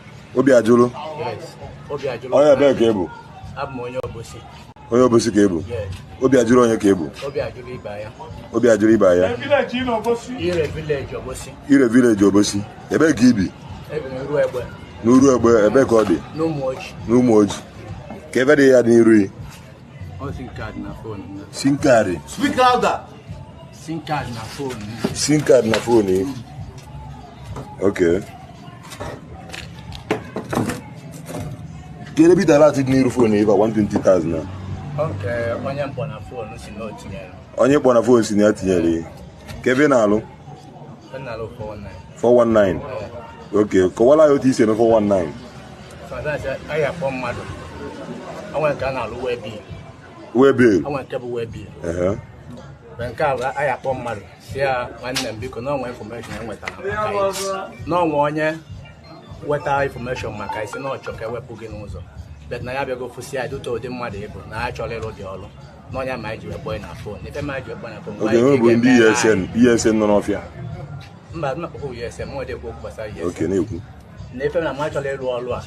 Yes. Obi Ajolo. Oh, yeah, back cable. I'm Monyo Bosi. Monyo Bosi cable. Yes. Obi Ajolo on your cable. Obi Ajolo Ibaya. Obi Ajolo Ibaya. Ire village Obosi. Ire village Obosi. Ebe Gibi. Ebe Nuruebe. Nuruebe, ebe Kodi. No Moji. No Moji. Keva de ya Nirui. Oh, SIM card na phone. SIM card. Speak louder. SIM card na phone. SIM card na phone. Okay. Get a bit of that in your phone, over 120,000 now. Okay, onye mpo na phone si no tinyere. Onye mpo na phone si na tinyere. Kevin alo? Alo 419. 419. Okay, ko wala yo ti se no 419. So that's aya for mmadụ. Awan ka na alu webi. Webi. Awan ka bu webi. Nke a aya for mmadụ. Si ya nwanne m biko no nwe information enwetara. No nwe onye weta information maka isi na ọchọ ka ewepụ gị n'ụzọ. Bet na ya bịa go fusi anyị dụta ụdị mmadụ ịbụ na ha chọrọ ịrụ dị ọrụ. N'ọnya ma anyị ji wekpọ na phone. Ife ma ji wekpọ na phone. Okay, no bụ ndị ESN nọ n'ọfịa. Mba, m na-akpọkọ ESN, m dị okwu gbasara ESN. Okay, na-ekwu. Na ife na ma chọrọ ịrụ ọrụ a.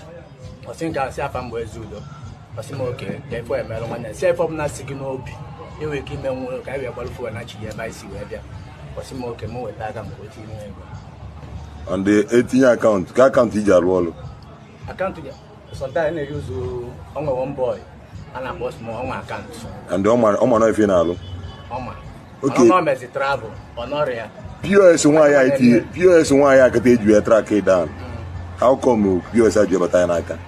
Ọsị nke asị afa mgbe ezi udo. Ọsị m oke ka ifo emerụ nwanne. Si ifo m na-asị gị n'obi. Enwe ike ime nwụrụ ka anyị wee gbalụfụ na chi ya ebe anyị si wee bịa. Ọsị m oke m weta aka mgbe otu ime ego. And etinye akaụntụ, ka akaụntụ iji arụ ọrụ? Akaụntụ ya, sometimes na-eyuzu onwe one boy a na-akpọ small ọnwa akaụntụ. And ọma na ife na-alụ? Ọma. Okay. Ọnọ mezi travel, ọnọrịa. POS nwaanyị akata eji track it down. How come POS aji ebata ya n'aka?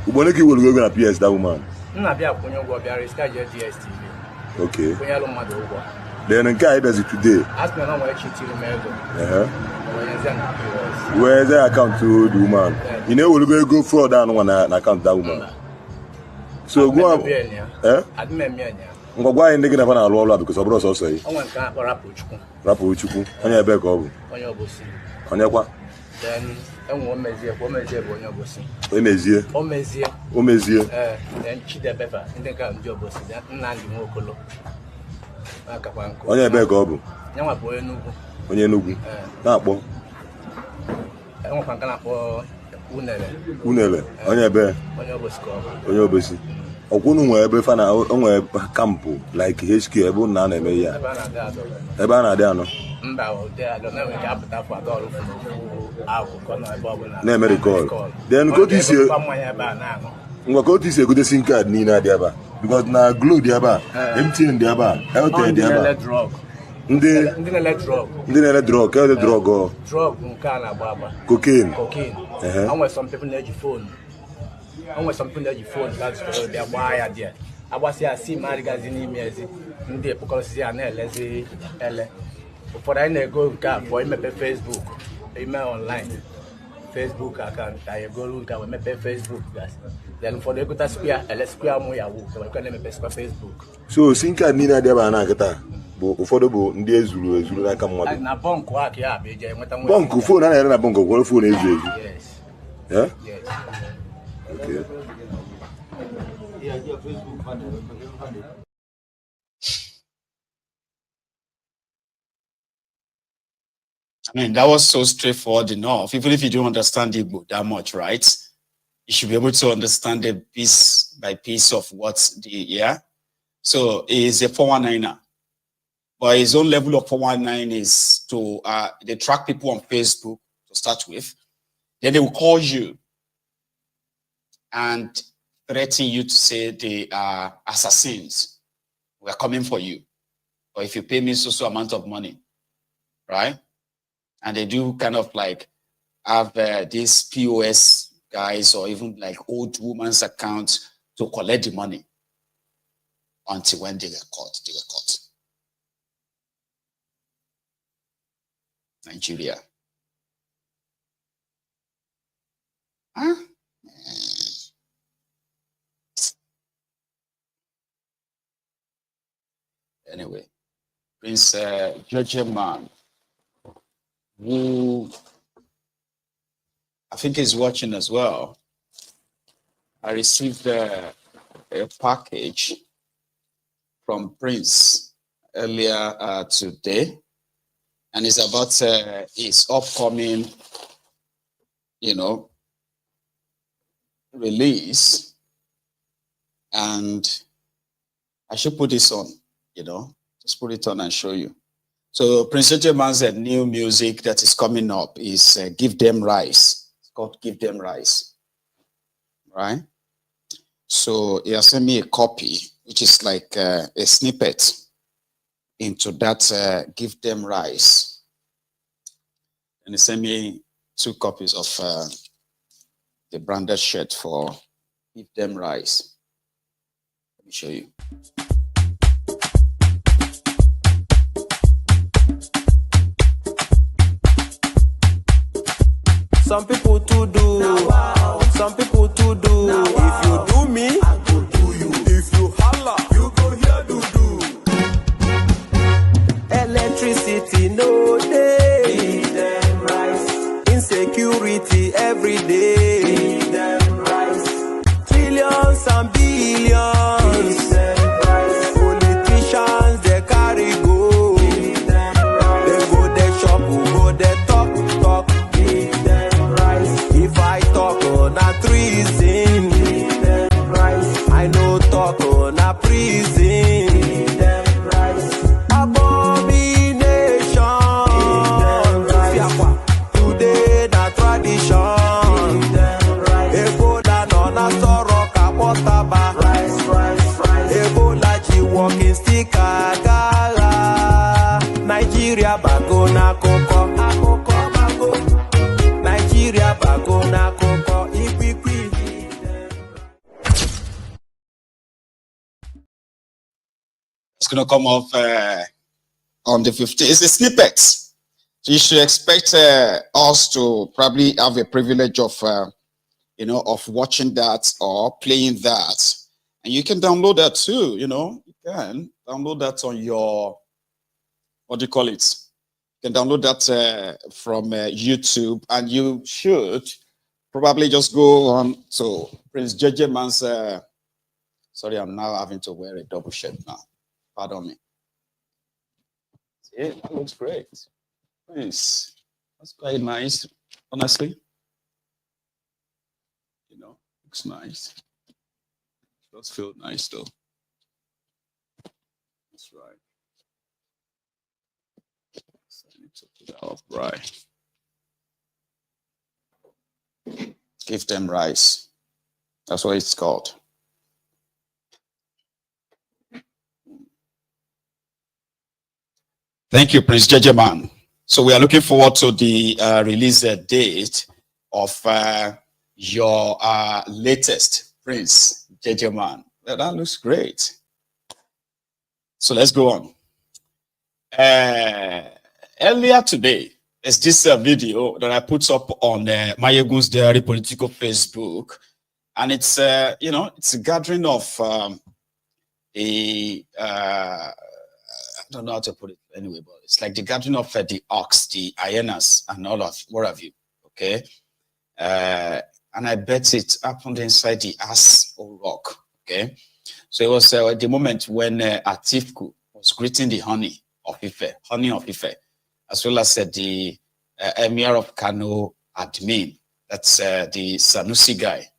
Ugbone ka iwelu ego na POS that woman? Nna bịa kwụnye ụgwọ bịara iska je DSTV. Okay. Kwụnyelụ mmadụ ụgwọ. Then nke a ịbịazi today. Asị na nwere chitiri m ego. Where is the account to the woman? You know, we'll go fraud down one account that woman. So go on. Ngwa anyị ndị gị na na alụ ọrụ because ọ bụrụ ọsọ yi. Onwe nke akpọ Rapụ Chukwu. Onye ebe ka ọ bụ? Onye Obosi. Onye kwa? Then enwe Omezie bụ onye Obosi. Omezie. Then Chidebefa ndị ka ndị Obosi. Nnamdi Nwokolo. Onye ebe ka ọ bụ? Nyanwa bụ onye Enugu. Onye Enugu. Na-akpọ. Enwe nke na-akpọ Unele. Onye ebe? Onye Obosi ka ọ bụ. Onye Obosi. Ọkwụnụ nwe ebe fana onwe kampụ like HQ ebe ụnụ na-eme ya. Ebe a na-adị anọ. Mba na-enwe ka apụta afọ atọ ọrụ akụkọ na ebe ọbụla. Na-eme recall. Then go to see. Ngwa ka otu isi egote SIM card niile adị ebe a. Because na Glo dị ebe a, MTN dị ebe a, Airtel dị ebe a. Ndị na-ele drug, ka drug ọ? Drug nke a na-agba agba. Cocaine. Onwe some people na-eji phone. That's for their buyer there. Agbasi ya SIM adịgazi n'ime ezi. Ndị ekpokọrọsịsị ya na-elezi ele. Ụfọdụ anyị na-ego nke a for imepe Facebook, ime online. Facebook account, I go look at mepe Facebook guys. Then for the go square mo ya wo, we can mepe Facebook. So SIM card ni na dey ba na akita. Bo ụfọdụ bụ ndị ezuru n'aka mmadụ. Na bank aka ya be je nweta nwe. Bank phone na na bank gwọrọ phone ezu. Yes. Yeah? Yes. Okay. I mean, that was so straightforward enough. Even if you don't understand Igbo that much, right? You should be able to understand the piece by piece of what's yeah. So he's a 419er. But his own level of 419 is to, they track people on Facebook to start with. Then they will call you and threaten you to say they are assassins. We're coming for you. Or if you pay me so amount of money, right? And they do kind of like have these POS guys or even like old woman's account to collect the money until when they were caught. Nigeria. Huh? Anyway, Prince Georgeman, who I think is watching as well. I received a package from Prince earlier today, and it's about his upcoming, release. And I should put this on, just put it on and show you. So Prince Georgeman's new music that is coming up is Give Them Rice. It's called Give Them Rice, right? So he has sent me a copy, which is like a snippet into that Give Them Rice. And he sent me 2 copies of the branded shirt for Give Them Rice. Let me show you. Some people to do, some people to do. If you do me, I go do you. If you holla, you go here do. Electricity no day. Give them rice. Insecurity every day. Give them rice. Trillions and billions. Give them rice. Politicians they carry go. Give them rice. They go they shop, go they talk. If I talk on a treason, I know talk on a prison. Abomination. Today na tradition. Ebola non a sorrow kapotaba. Ebola chi walking stick agala. Nigeria bagona koko. It's going to come off on the 15th. It's a snippet. So you should expect us to probably have a privilege of, of watching that or playing that. And you can download that too, You can download that on your, what do you call it? You can download that from YouTube, and you should probably just go on. So Prince Georgeman's, sorry, I'm now having to wear a double shirt now. Pardon me. See, that looks great. Nice. That's quite nice, honestly. Looks nice. It does feel nice though. That's right. So I need to put that off right. Give Them Rice. That's what it's called. Thank you, Prince Georgeman. So we are looking forward to the release date of your latest Prince Georgeman. That looks great. So let's go on. Earlier today, there's this video that I put up on Mayegun's Diary Political Facebook, and it's it's a gathering of I don't know how to put it anyway, but it's like the gathering of the ox, the hyenas, and all of what have you. Okay, and I bet it happened inside the ass or rock. Okay, so it was at the moment when Atiku was greeting the honey of Ife, as well as the Emir of Kano admin. That's the Sanusi guy.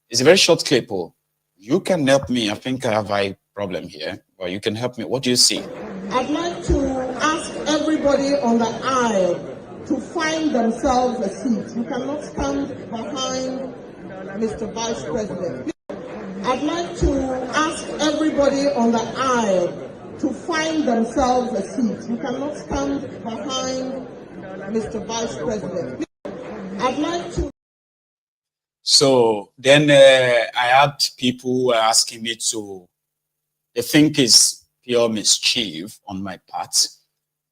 It's a very short clip. Oh. You can help me. I think I have a problem here, but you can help me. What do you see? I'd like to ask everybody on the aisle to find themselves a seat. You cannot stand behind Mr. Vice President. I'd like to ask everybody on the aisle to find themselves a seat. You cannot stand behind Mr. Vice President. I'd like to. So then I had people who were asking me to, they think it's pure mischief on my part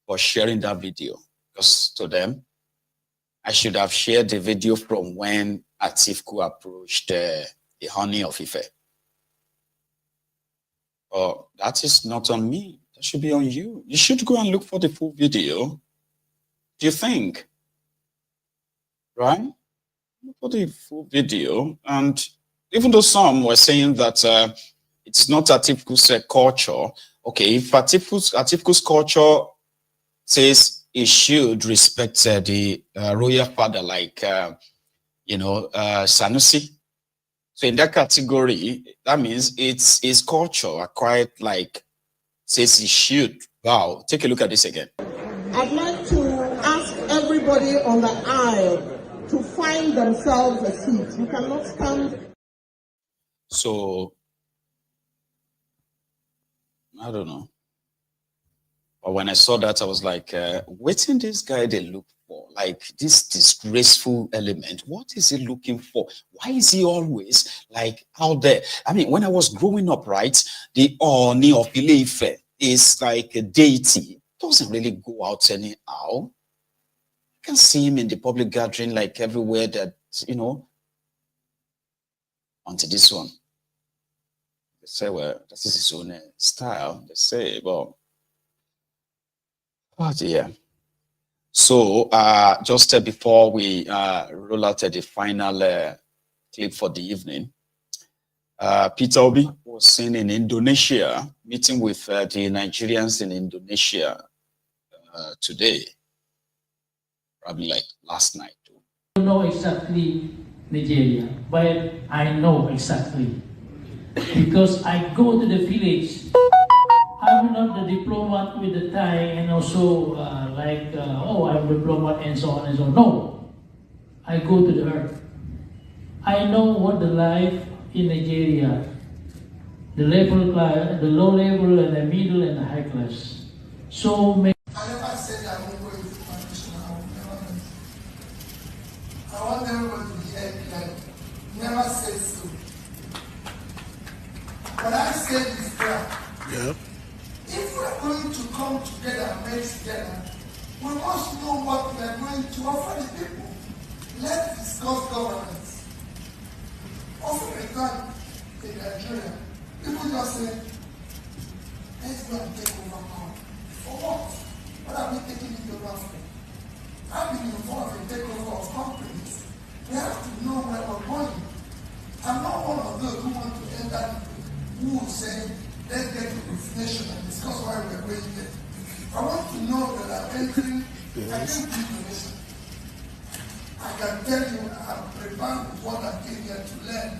for sharing that video. Because to them, I should have shared the video from when Atiku approached the honey of Ife. Oh, that is not on me. That should be on you. You should go and look for the full video. Do you think? Right? Look for the full video. And even though some were saying that it's not Atifu's culture, okay, if Atifu's culture says he should respect the royal father like, Sanusi. So in that category, that means it's his culture quite like says he should. Wow, take a look at this again. I'd like to ask everybody on the aisle to find themselves a seat. You cannot stand. So, I don't know. But when I saw that, I was like, waiting this guy they look for, like this disgraceful element. What is he looking for? Why is he always like out there? I mean, when I was growing up, right, the Oni of Ile-Ife is like a deity. Doesn't really go out anyhow. You can see him in the public gathering, like everywhere that, until this one. They say, well, this is his own style. They say, well, yeah. So, just before we roll out the final clip for the evening, Peter Obi was seen in Indonesia, meeting with the Nigerians in Indonesia today, probably like last night. I don't know exactly Nigeria, but I know exactly because I go to the village. I'm not the diplomat with the tie and also I'm a diplomat and so on and so on. No, I go to the earth. I know what the life in Nigeria, the level class, the low level and the middle and the high class. So many. I never said I won't go into foundation. I want everybody to hear clearly. Never said so. But I said this clear. Yeah. If we are going to come together and make together, we must know what we are going to offer the people. Let's discuss governance. Often a time in Nigeria, people just say, let's go and take over power. For what? What are we taking it over for? I've been involved in takeover of companies. We have to know where we're going. I'm not one of those who want to enter who will say, let's get to this nation and discuss why we're going there. I want to know that I'm entering against the nation. I can tell you I'm prepared with what I came here to learn.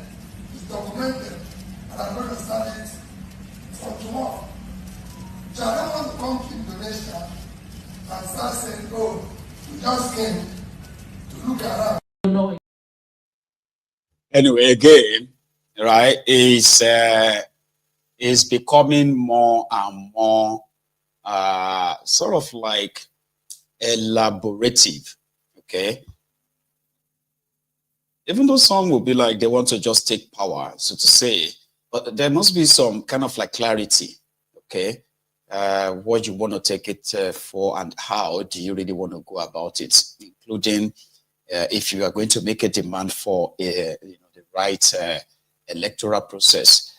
It's documented and I'm going to start it from tomorrow. So I don't want to come to Indonesia and start saying, oh, we just came to look around. Anyway, again, right, is becoming more and more sort of like elaborative, okay? Even though some will be like they want to just take power, so to say, but there must be some kind of like clarity, okay? What you want to take it for and how do you really want to go about it, including if you are going to make a demand for the right electoral process.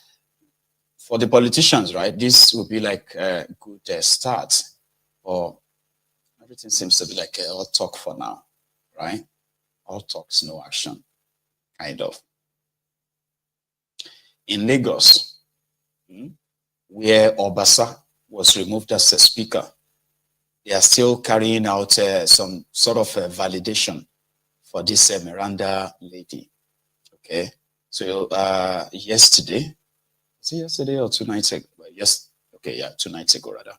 For the politicians, right, this would be like a good start, or everything seems to be like all talk for now, right? All talks, no action, kind of. In Lagos, where Obasa was removed as a speaker, they are still carrying out some sort of validation for this Miranda lady, okay? So yesterday, was it yesterday or 2 nights ago? Yes, okay, yeah, 2 nights ago rather.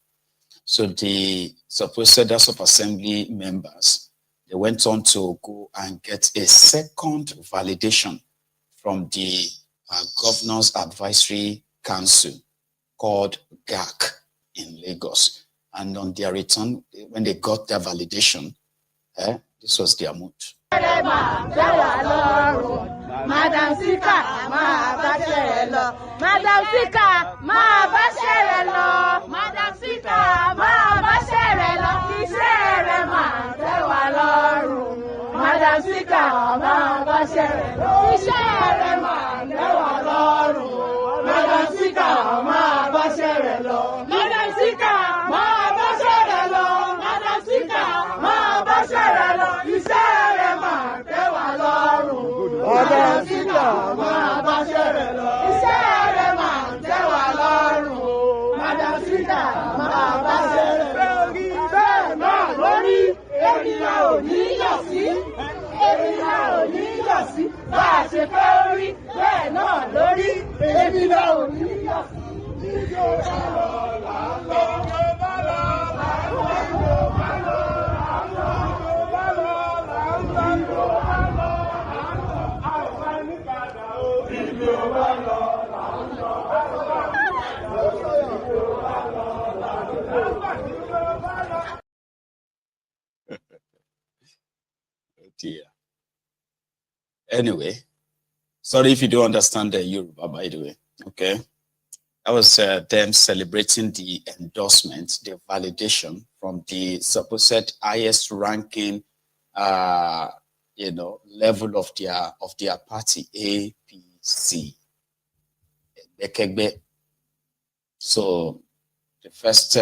So the supposed House of Assembly members, they went on to go and get a second validation from the Governor's Advisory Council called GAC in Lagos. And on their return, when they got their validation, this was their mood. Madam Sika, ma basherelo. Madam Sika, ma basherelo. Madam Sika, ma basherelo. Isere ma tewa lorun. Madam Sika, ma basherelo. Isere ma tewa lorun. Madam Sika, ma basherelo. Madam Sika, báṣẹ́ rẹ̀ lọ. Iṣẹ́ rẹ̀ máa ń tẹ́ wa lọ́rùn o. Madam Speaker, máa báṣẹ́ rẹ̀ lọ. Bẹ́ẹ̀ náà lórí ènìyàn ò ní yọ̀ sí. Ènìyàn ò ní yọ̀ sí. Bá a ṣe fẹ́ rí bẹ́ẹ̀ náà lórí ènìyàn ò ní yọ̀ sí. Ìjọba lọ là ń lọ. Ìjọba lọ là ń lọ. Ìjọba lọ là ń lọ. Ìjọba lọ là ń lọ. Ìjọba lọ là ń lọ. Àìsàn ní padà o. Ìjọba lọ là ń lọ. Ìjọba lọ là ń lọ. Dear. Anyway, sorry if you don't understand the Yoruba, by the way. Okay. That was them celebrating the endorsement, the validation from the supposed highest ranking, level of their party, APC. So the first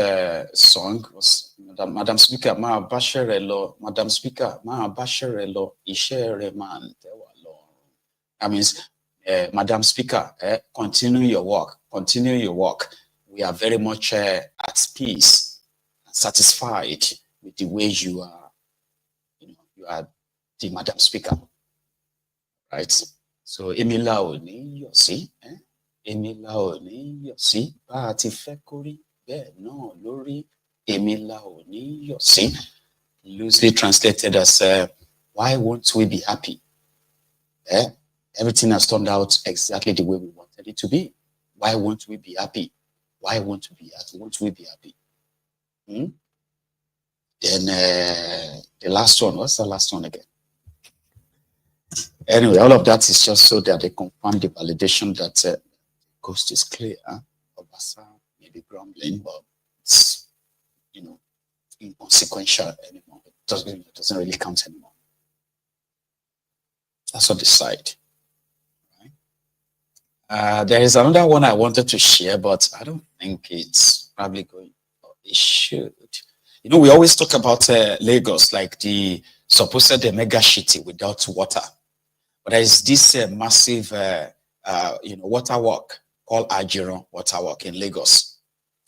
song was Madam Speaker, Ma Basherelo, Madam Speaker, Ma Basherelo, Ishere Man. That means, Madam Speaker, continue your work. Continue your work. We are very much at peace, satisfied with the way you are, you are the Madam Speaker, right? So, Emila Oni, you see, Emila Oni, you see, Pate Fekori, no, Lori, Emila Oni, you see, loosely translated as, why won't we be happy? Everything has turned out exactly the way we wanted it to be. Why won't we be happy? Why won't we be happy? Won't we be happy? Then the last one, what's the last one again? Anyway, all of that is just so that they confirm the validation that the coast is clear. Obasa may be grumbling, but it's, inconsequential anymore. It doesn't really count anymore. That's on the side. There is another one I wanted to share, but I don't think it's probably going. It should. We always talk about Lagos, like the supposed mega city without water. But there is this massive, water work called Ajiron Water Work in Lagos.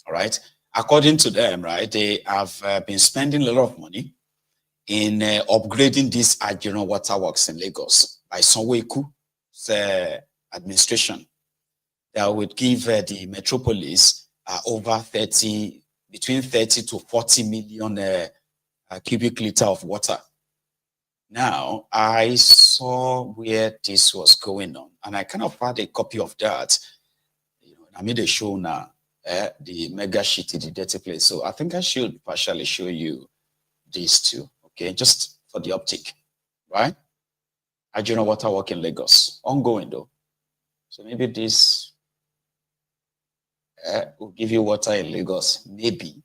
All right. According to them, right, they have been spending a lot of money in upgrading these Ajiron Water Works in Lagos by Sanwo-Iku's administration. That would give the metropolis between 30 to 40 million cubic liter of water. Now, I saw where this was going on, and I kind of had a copy of that. I made a show now, the mega shitty, the dirty place. So I think I should partially show you these two, okay, just for the optic, right? Ajiron Water Work in Lagos, ongoing though. So maybe this will give you water in Lagos, maybe.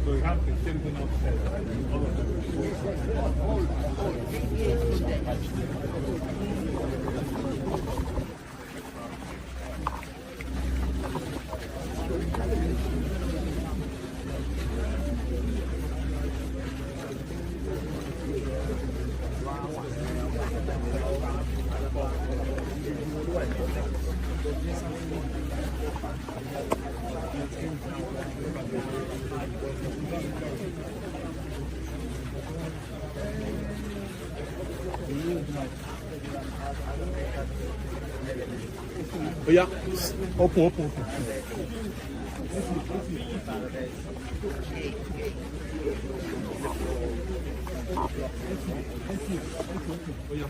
So we have the same thing upstairs. All of them. Oh yeah, open. Oh yeah.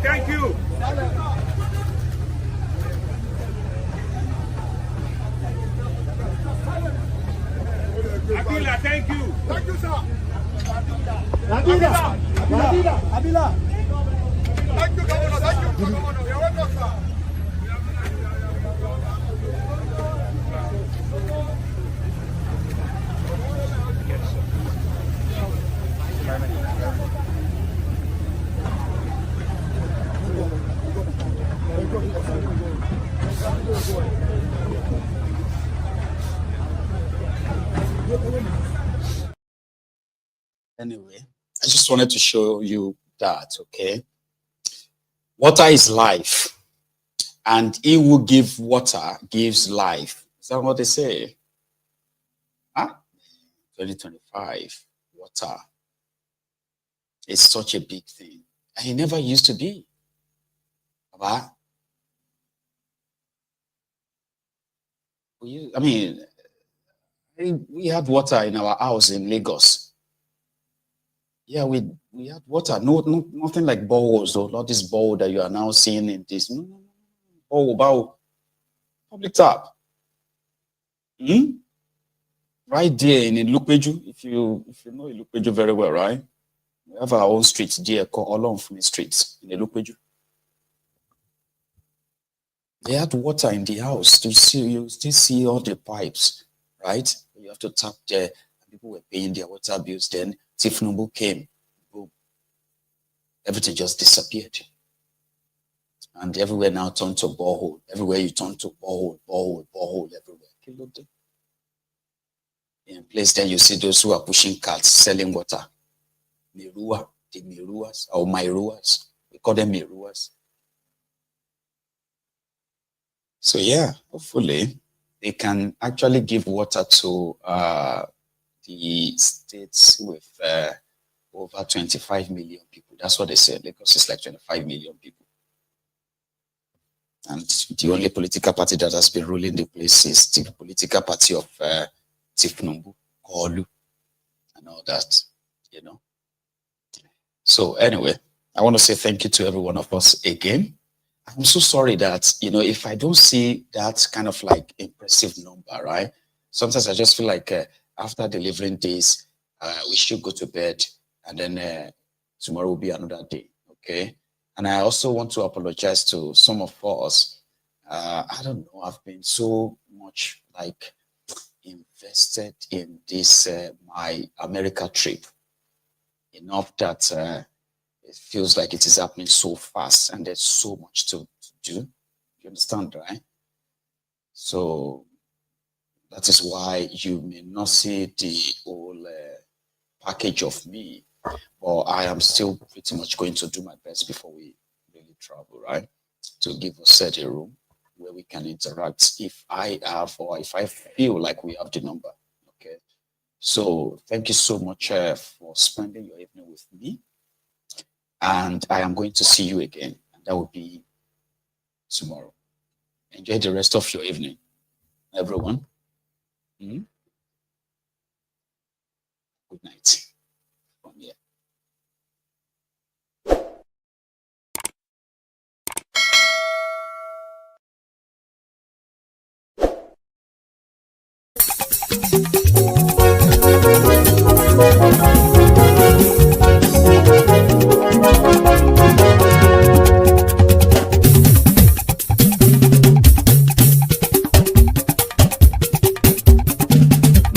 Thank you. Abila, thank you. Thank you, sir. Abila. Thank you, Governor. Thank you, Governor. You're welcome, sir. Anyway, I just wanted to show you that, okay? Water is life, and he who gives water gives life. Is that what they say? Huh? 2025, water is such a big thing. And it never used to be. I mean, we had water in our house in Lagos. Yeah, we had water. Nothing like boreholes, though. Not this borehole that you are now seeing in this. Bow. Public tap. Right there in Ilukpeju, if you know Ilukpeju very well, right? We have our own streets there called Olonfumi Street in Ilukpeju. They had water in the house. You still see all the pipes, right? You have to tap there. People were paying their water bills. Then thiefnubu came. Boom. Everything just disappeared. And everywhere now turned to borehole. Everywhere you turn to borehole everywhere. In place, then you see those who are pushing carts, selling water. Mirua, the Miruas, or Mairuas. We call them Miruas. So yeah, hopefully they can actually give water to the states with over 25 million people. That's what they said. Lagos is like 25 million people. And the only political party that has been ruling the place is the political party of thiefnubu, Koolu, and all that, you know. So anyway, I want to say thank you to every one of us again. I'm so sorry that, you know, if I don't see that kind of like impressive number, right? Sometimes I just feel like after delivering this, we should go to bed, and then tomorrow will be another day, okay? And I also want to apologize to some of us. I don't know, I've been so much like invested in this, my America trip, enough that it feels like it is happening so fast and there's so much to do. You understand, right? So that is why you may not see the whole package of me, but I am still pretty much going to do my best before we really travel, right? To give us a room where we can interact if I have, or if I feel like we have the number, okay? So thank you so much for spending your evening with me. And I am going to see you again. And that will be tomorrow. Enjoy the rest of your evening, everyone. Good night from here.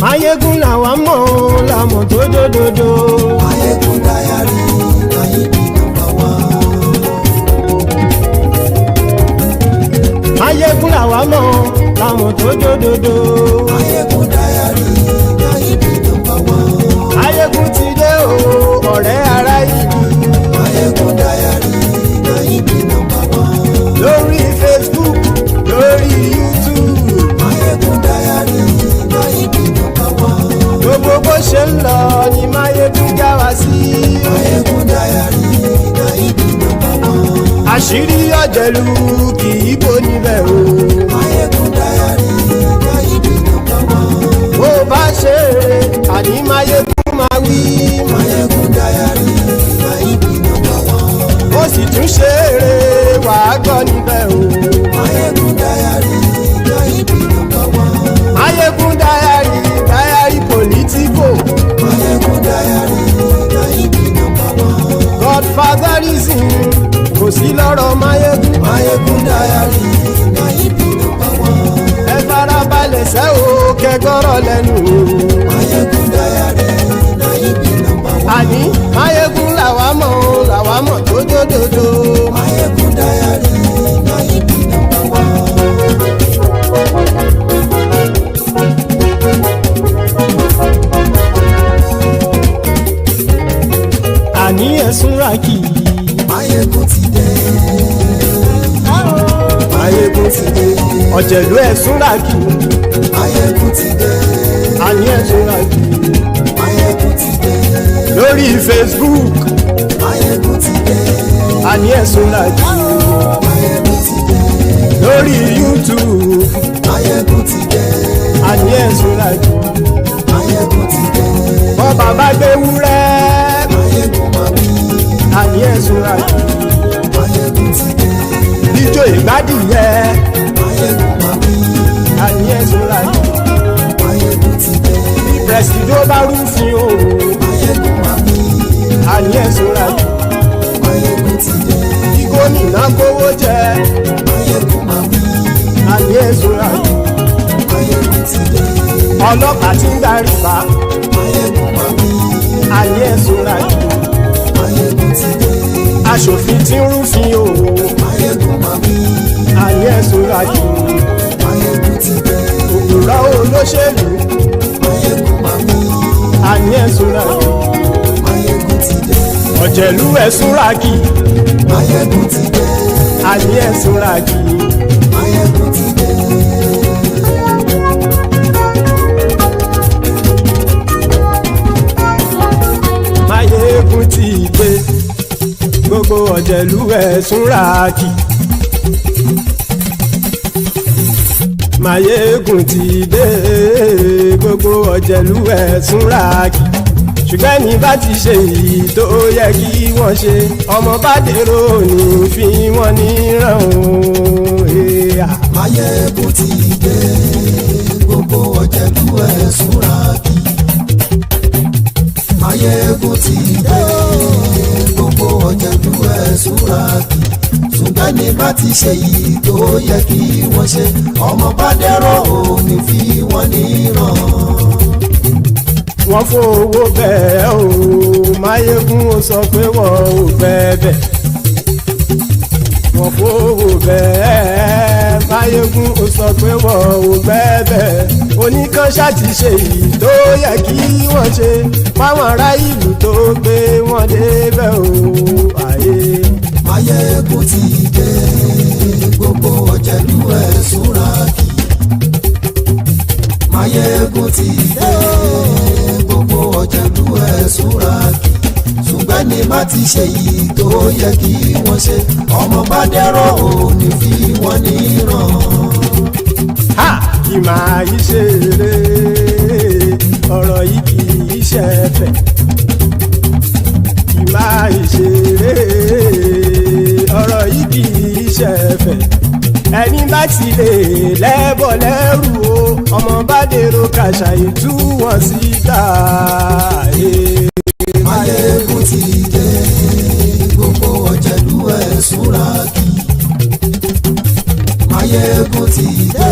Mayegun làwa mọ̀ làmọ̀ tó dòdòdò. Mayegun diary, Mayegun number one. Mayegun làwa mọ̀ làmọ̀ tó dòdòdò. Mayegun diary, Mayegun number one. Mayegun ti dé o, ọ̀rẹ́ ara ìlú. Mayegun diary, Mayegun number one. Lórí Facebook, lórí YouTube. Mayegun diary, Mayegun number one. Gbogbo bó ṣe ń lọ ni Mayegun já wa sí. Mayegun diary, Mayegun number one. Àṣírí ọ̀jẹ̀lú kì í bò níbẹ̀ o. Mayegun diary, Mayegun number one. Bó bá ṣe eré, àní Mayegun máa wí. Mayegun diary, Mayegun number one. Ó sì tún ṣe eré, wàá gbọ́ níbẹ̀ o. Mayegun diary, Mayegun number one. Mayegun diary, diary political. Mayegun diary, Mayegun number one. Godfatherism, kò sí lọ́rọ̀ Mayegun. Mayegun diary, Mayegun number one. Ẹ farabalẹ̀ sẹ́ o, kẹgọ́rọ̀ lẹ́nu o. Mayegun diary, Mayegun number one. Àní Mayegun làwa mọ̀ tó dòdòdò. Mayegun diary, Mayegun number one. Àní ẹ̀sùn ràkì. Mayegun ti dé. Mayegun ti dé. Ọ̀jẹ̀lú ẹ̀sùn ràkì. Mayegun ti dé. Àní ẹ̀sùn ràkì. Mayegun ti dé. Lórí Facebook. Mayegun ti dé. Àní ẹ̀sùn ràkì. Mayegun ti dé. Lórí YouTube. Mayegun ti dé. Àní ẹ̀sùn ràkì. Mayegun ti dé. Bọ́ bàbá gbé wúrẹ́. Mayegun máa wí. Àní ẹ̀sùn ràkì. Mayegun ti dé. Ijó ìgbádìyẹ. Mayegun máa wí. Àní ẹ̀sùn ràkì. Mayegun ti dé. Presido bá rúfin o. Mayegun máa wí. Àní ẹ̀sùn ràkì. Mayegun ti dé. Kí gómìnà kówó jẹ. Mayegun máa wí. ayé ìṣúra jù. Ọlọ́pàá tí ń darí bá. Ayé ìṣúra jù. Aṣòfin tí ń rúfin òwò. Ayé ìṣúra jù. Òpùrọ́ olóṣèlú. Ayé ìṣúra jù. Ọ̀jẹ̀lú ẹ̀sùn ràkì. Ayé ẹ̀sùn ràkì. Máyégún ti dé, gbogbo ọ̀jẹ̀lú ẹ̀sùn ràkì. Máyégún ti dé, gbogbo ọ̀jẹ̀lú ẹ̀sùn ràkì. Ṣùgbọ́n ní bá ti ṣe èyí tó yẹ kí wọ́n ṣe, ọmọ bá dèrò ní fi wọ́n níran òun. Máyégún ti dé, gbogbo ọ̀jẹ̀lú ẹ̀sùn ràkì. Máyégún ti dé, gbogbo ọ̀jẹ̀lú ẹ̀sùn ràkì. Ṣùgbọ́n ní bá ti ṣe èyí tó yẹ kí wọ́n ṣe, ọmọ bá dèrò ní fi wọ́n níran. Wọ́n fowó bẹ́ẹ̀ o, Máyégún ó sọ pé wọ́n ò bẹ́ẹ̀. Wọ́n fowó bẹ́ẹ̀, Máyégún ó sọ pé wọ́n ò bẹ́ẹ̀. Oníkanṣá ti ṣe èyí tó yẹ kí wọ́n ṣe, fáwọn ará ìlú tó gbé wọn débẹ̀ o. Máyégún ti dé, gbogbo ọ̀jẹ̀lú ẹ̀sùn ràkì. Máyégún ti dé, gbogbo ọ̀jẹ̀lú ẹ̀sùn ràkì. Ṣùgbọ́n ní má ti ṣe yìí tó yẹ kí wọ́n ṣe, ọmọ bá dẹ́rọ̀ ò ní fi wọ́n níran. Kì máa yí ṣe eré, ọ̀rọ̀ yìí kì í ṣe ẹ̀fẹ̀. Kì máa yí ṣe eré, ọ̀rọ̀ yìí kì í ṣe ẹ̀fẹ̀. Ẹni bá ti lè lẹ́bọ̀ lẹ́rù o, ọmọ bá dèrò kàṣàyè tú wọn síta. Máyégún ti dé, gbogbo ọ̀jẹ̀lú ẹ̀sùn ràkì. Máyégún ti dé,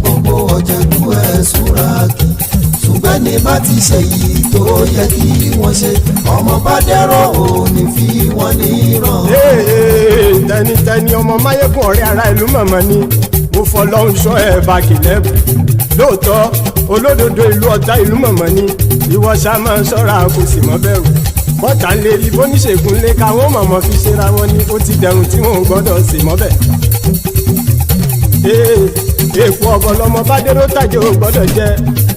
gbogbo ọ̀jẹ̀lú ẹ̀sùn ràkì. Ṣùgbọ́n ní bá ti ṣe yìí tó yẹ kí wọ́n ṣe, ọmọ bá dẹ́rọ̀ ò ní fi wọ́n níran. Tẹnitẹni ọmọ Máyégún ọ̀rẹ́ ara ìlú mọ̀mọ́ ni mo fọlọ́hún ṣọ́ ẹ̀ bá kìlẹ́bù. Lóòótọ́ olódodo ìlú ọ̀tá ìlú mọ̀mọ́ ni ìwọ ṣá máa ń ṣọ́ra kò sì mọ́ bẹ̀rù. Bọ́tà ń lè rí bóníṣègùn lé káwọn mọ̀mọ́ fi ṣera wọn ni ó ti dẹrùn tí wọn ò gbọ́dọ̀ sì mọ́ bẹ̀. Èèpo ọ̀bọ lọmọ bá dérò tàjẹ́ ò gbọ́dọ̀ jẹ́,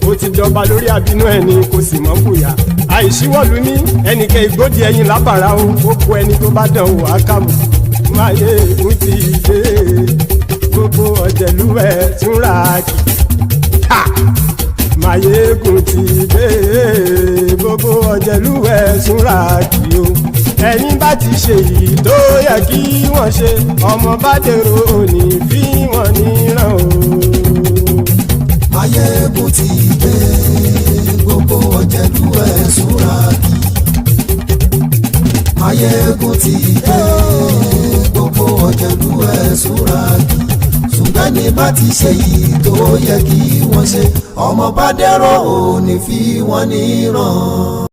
ó ti dọba lórí àbínú ẹni kò sì mọ́ bùyà. Àìsíwọ́lu ní ẹnìkẹ́ ìgbódì ẹyin lábàrá o, ó kó ẹni tó bá dán o àkàmù. Máyégún ti dé, gbogbo ọ̀jẹ̀lú ẹ̀sùn ràkì. Máyégún ti dé, gbogbo ọ̀jẹ̀lú ẹ̀sùn ràkì o. Ẹ̀yin bá ti ṣe yìí tó yẹ kí wọ́n ṣe, ọmọ bá dèrò òní fi wọ́n níran o. Máyégún ti dé, gbogbo ọ̀jẹ̀lú ẹ̀sùn ràkì. Máyégún ti dé, gbogbo ọ̀jẹ̀lú ẹ̀sùn ràkì. Ṣùgbọ́n ní bá ti ṣe yìí tó yẹ kí wọ́n ṣe, ọmọ bá dẹ́rọ̀ ò ní fi wọ́n níran.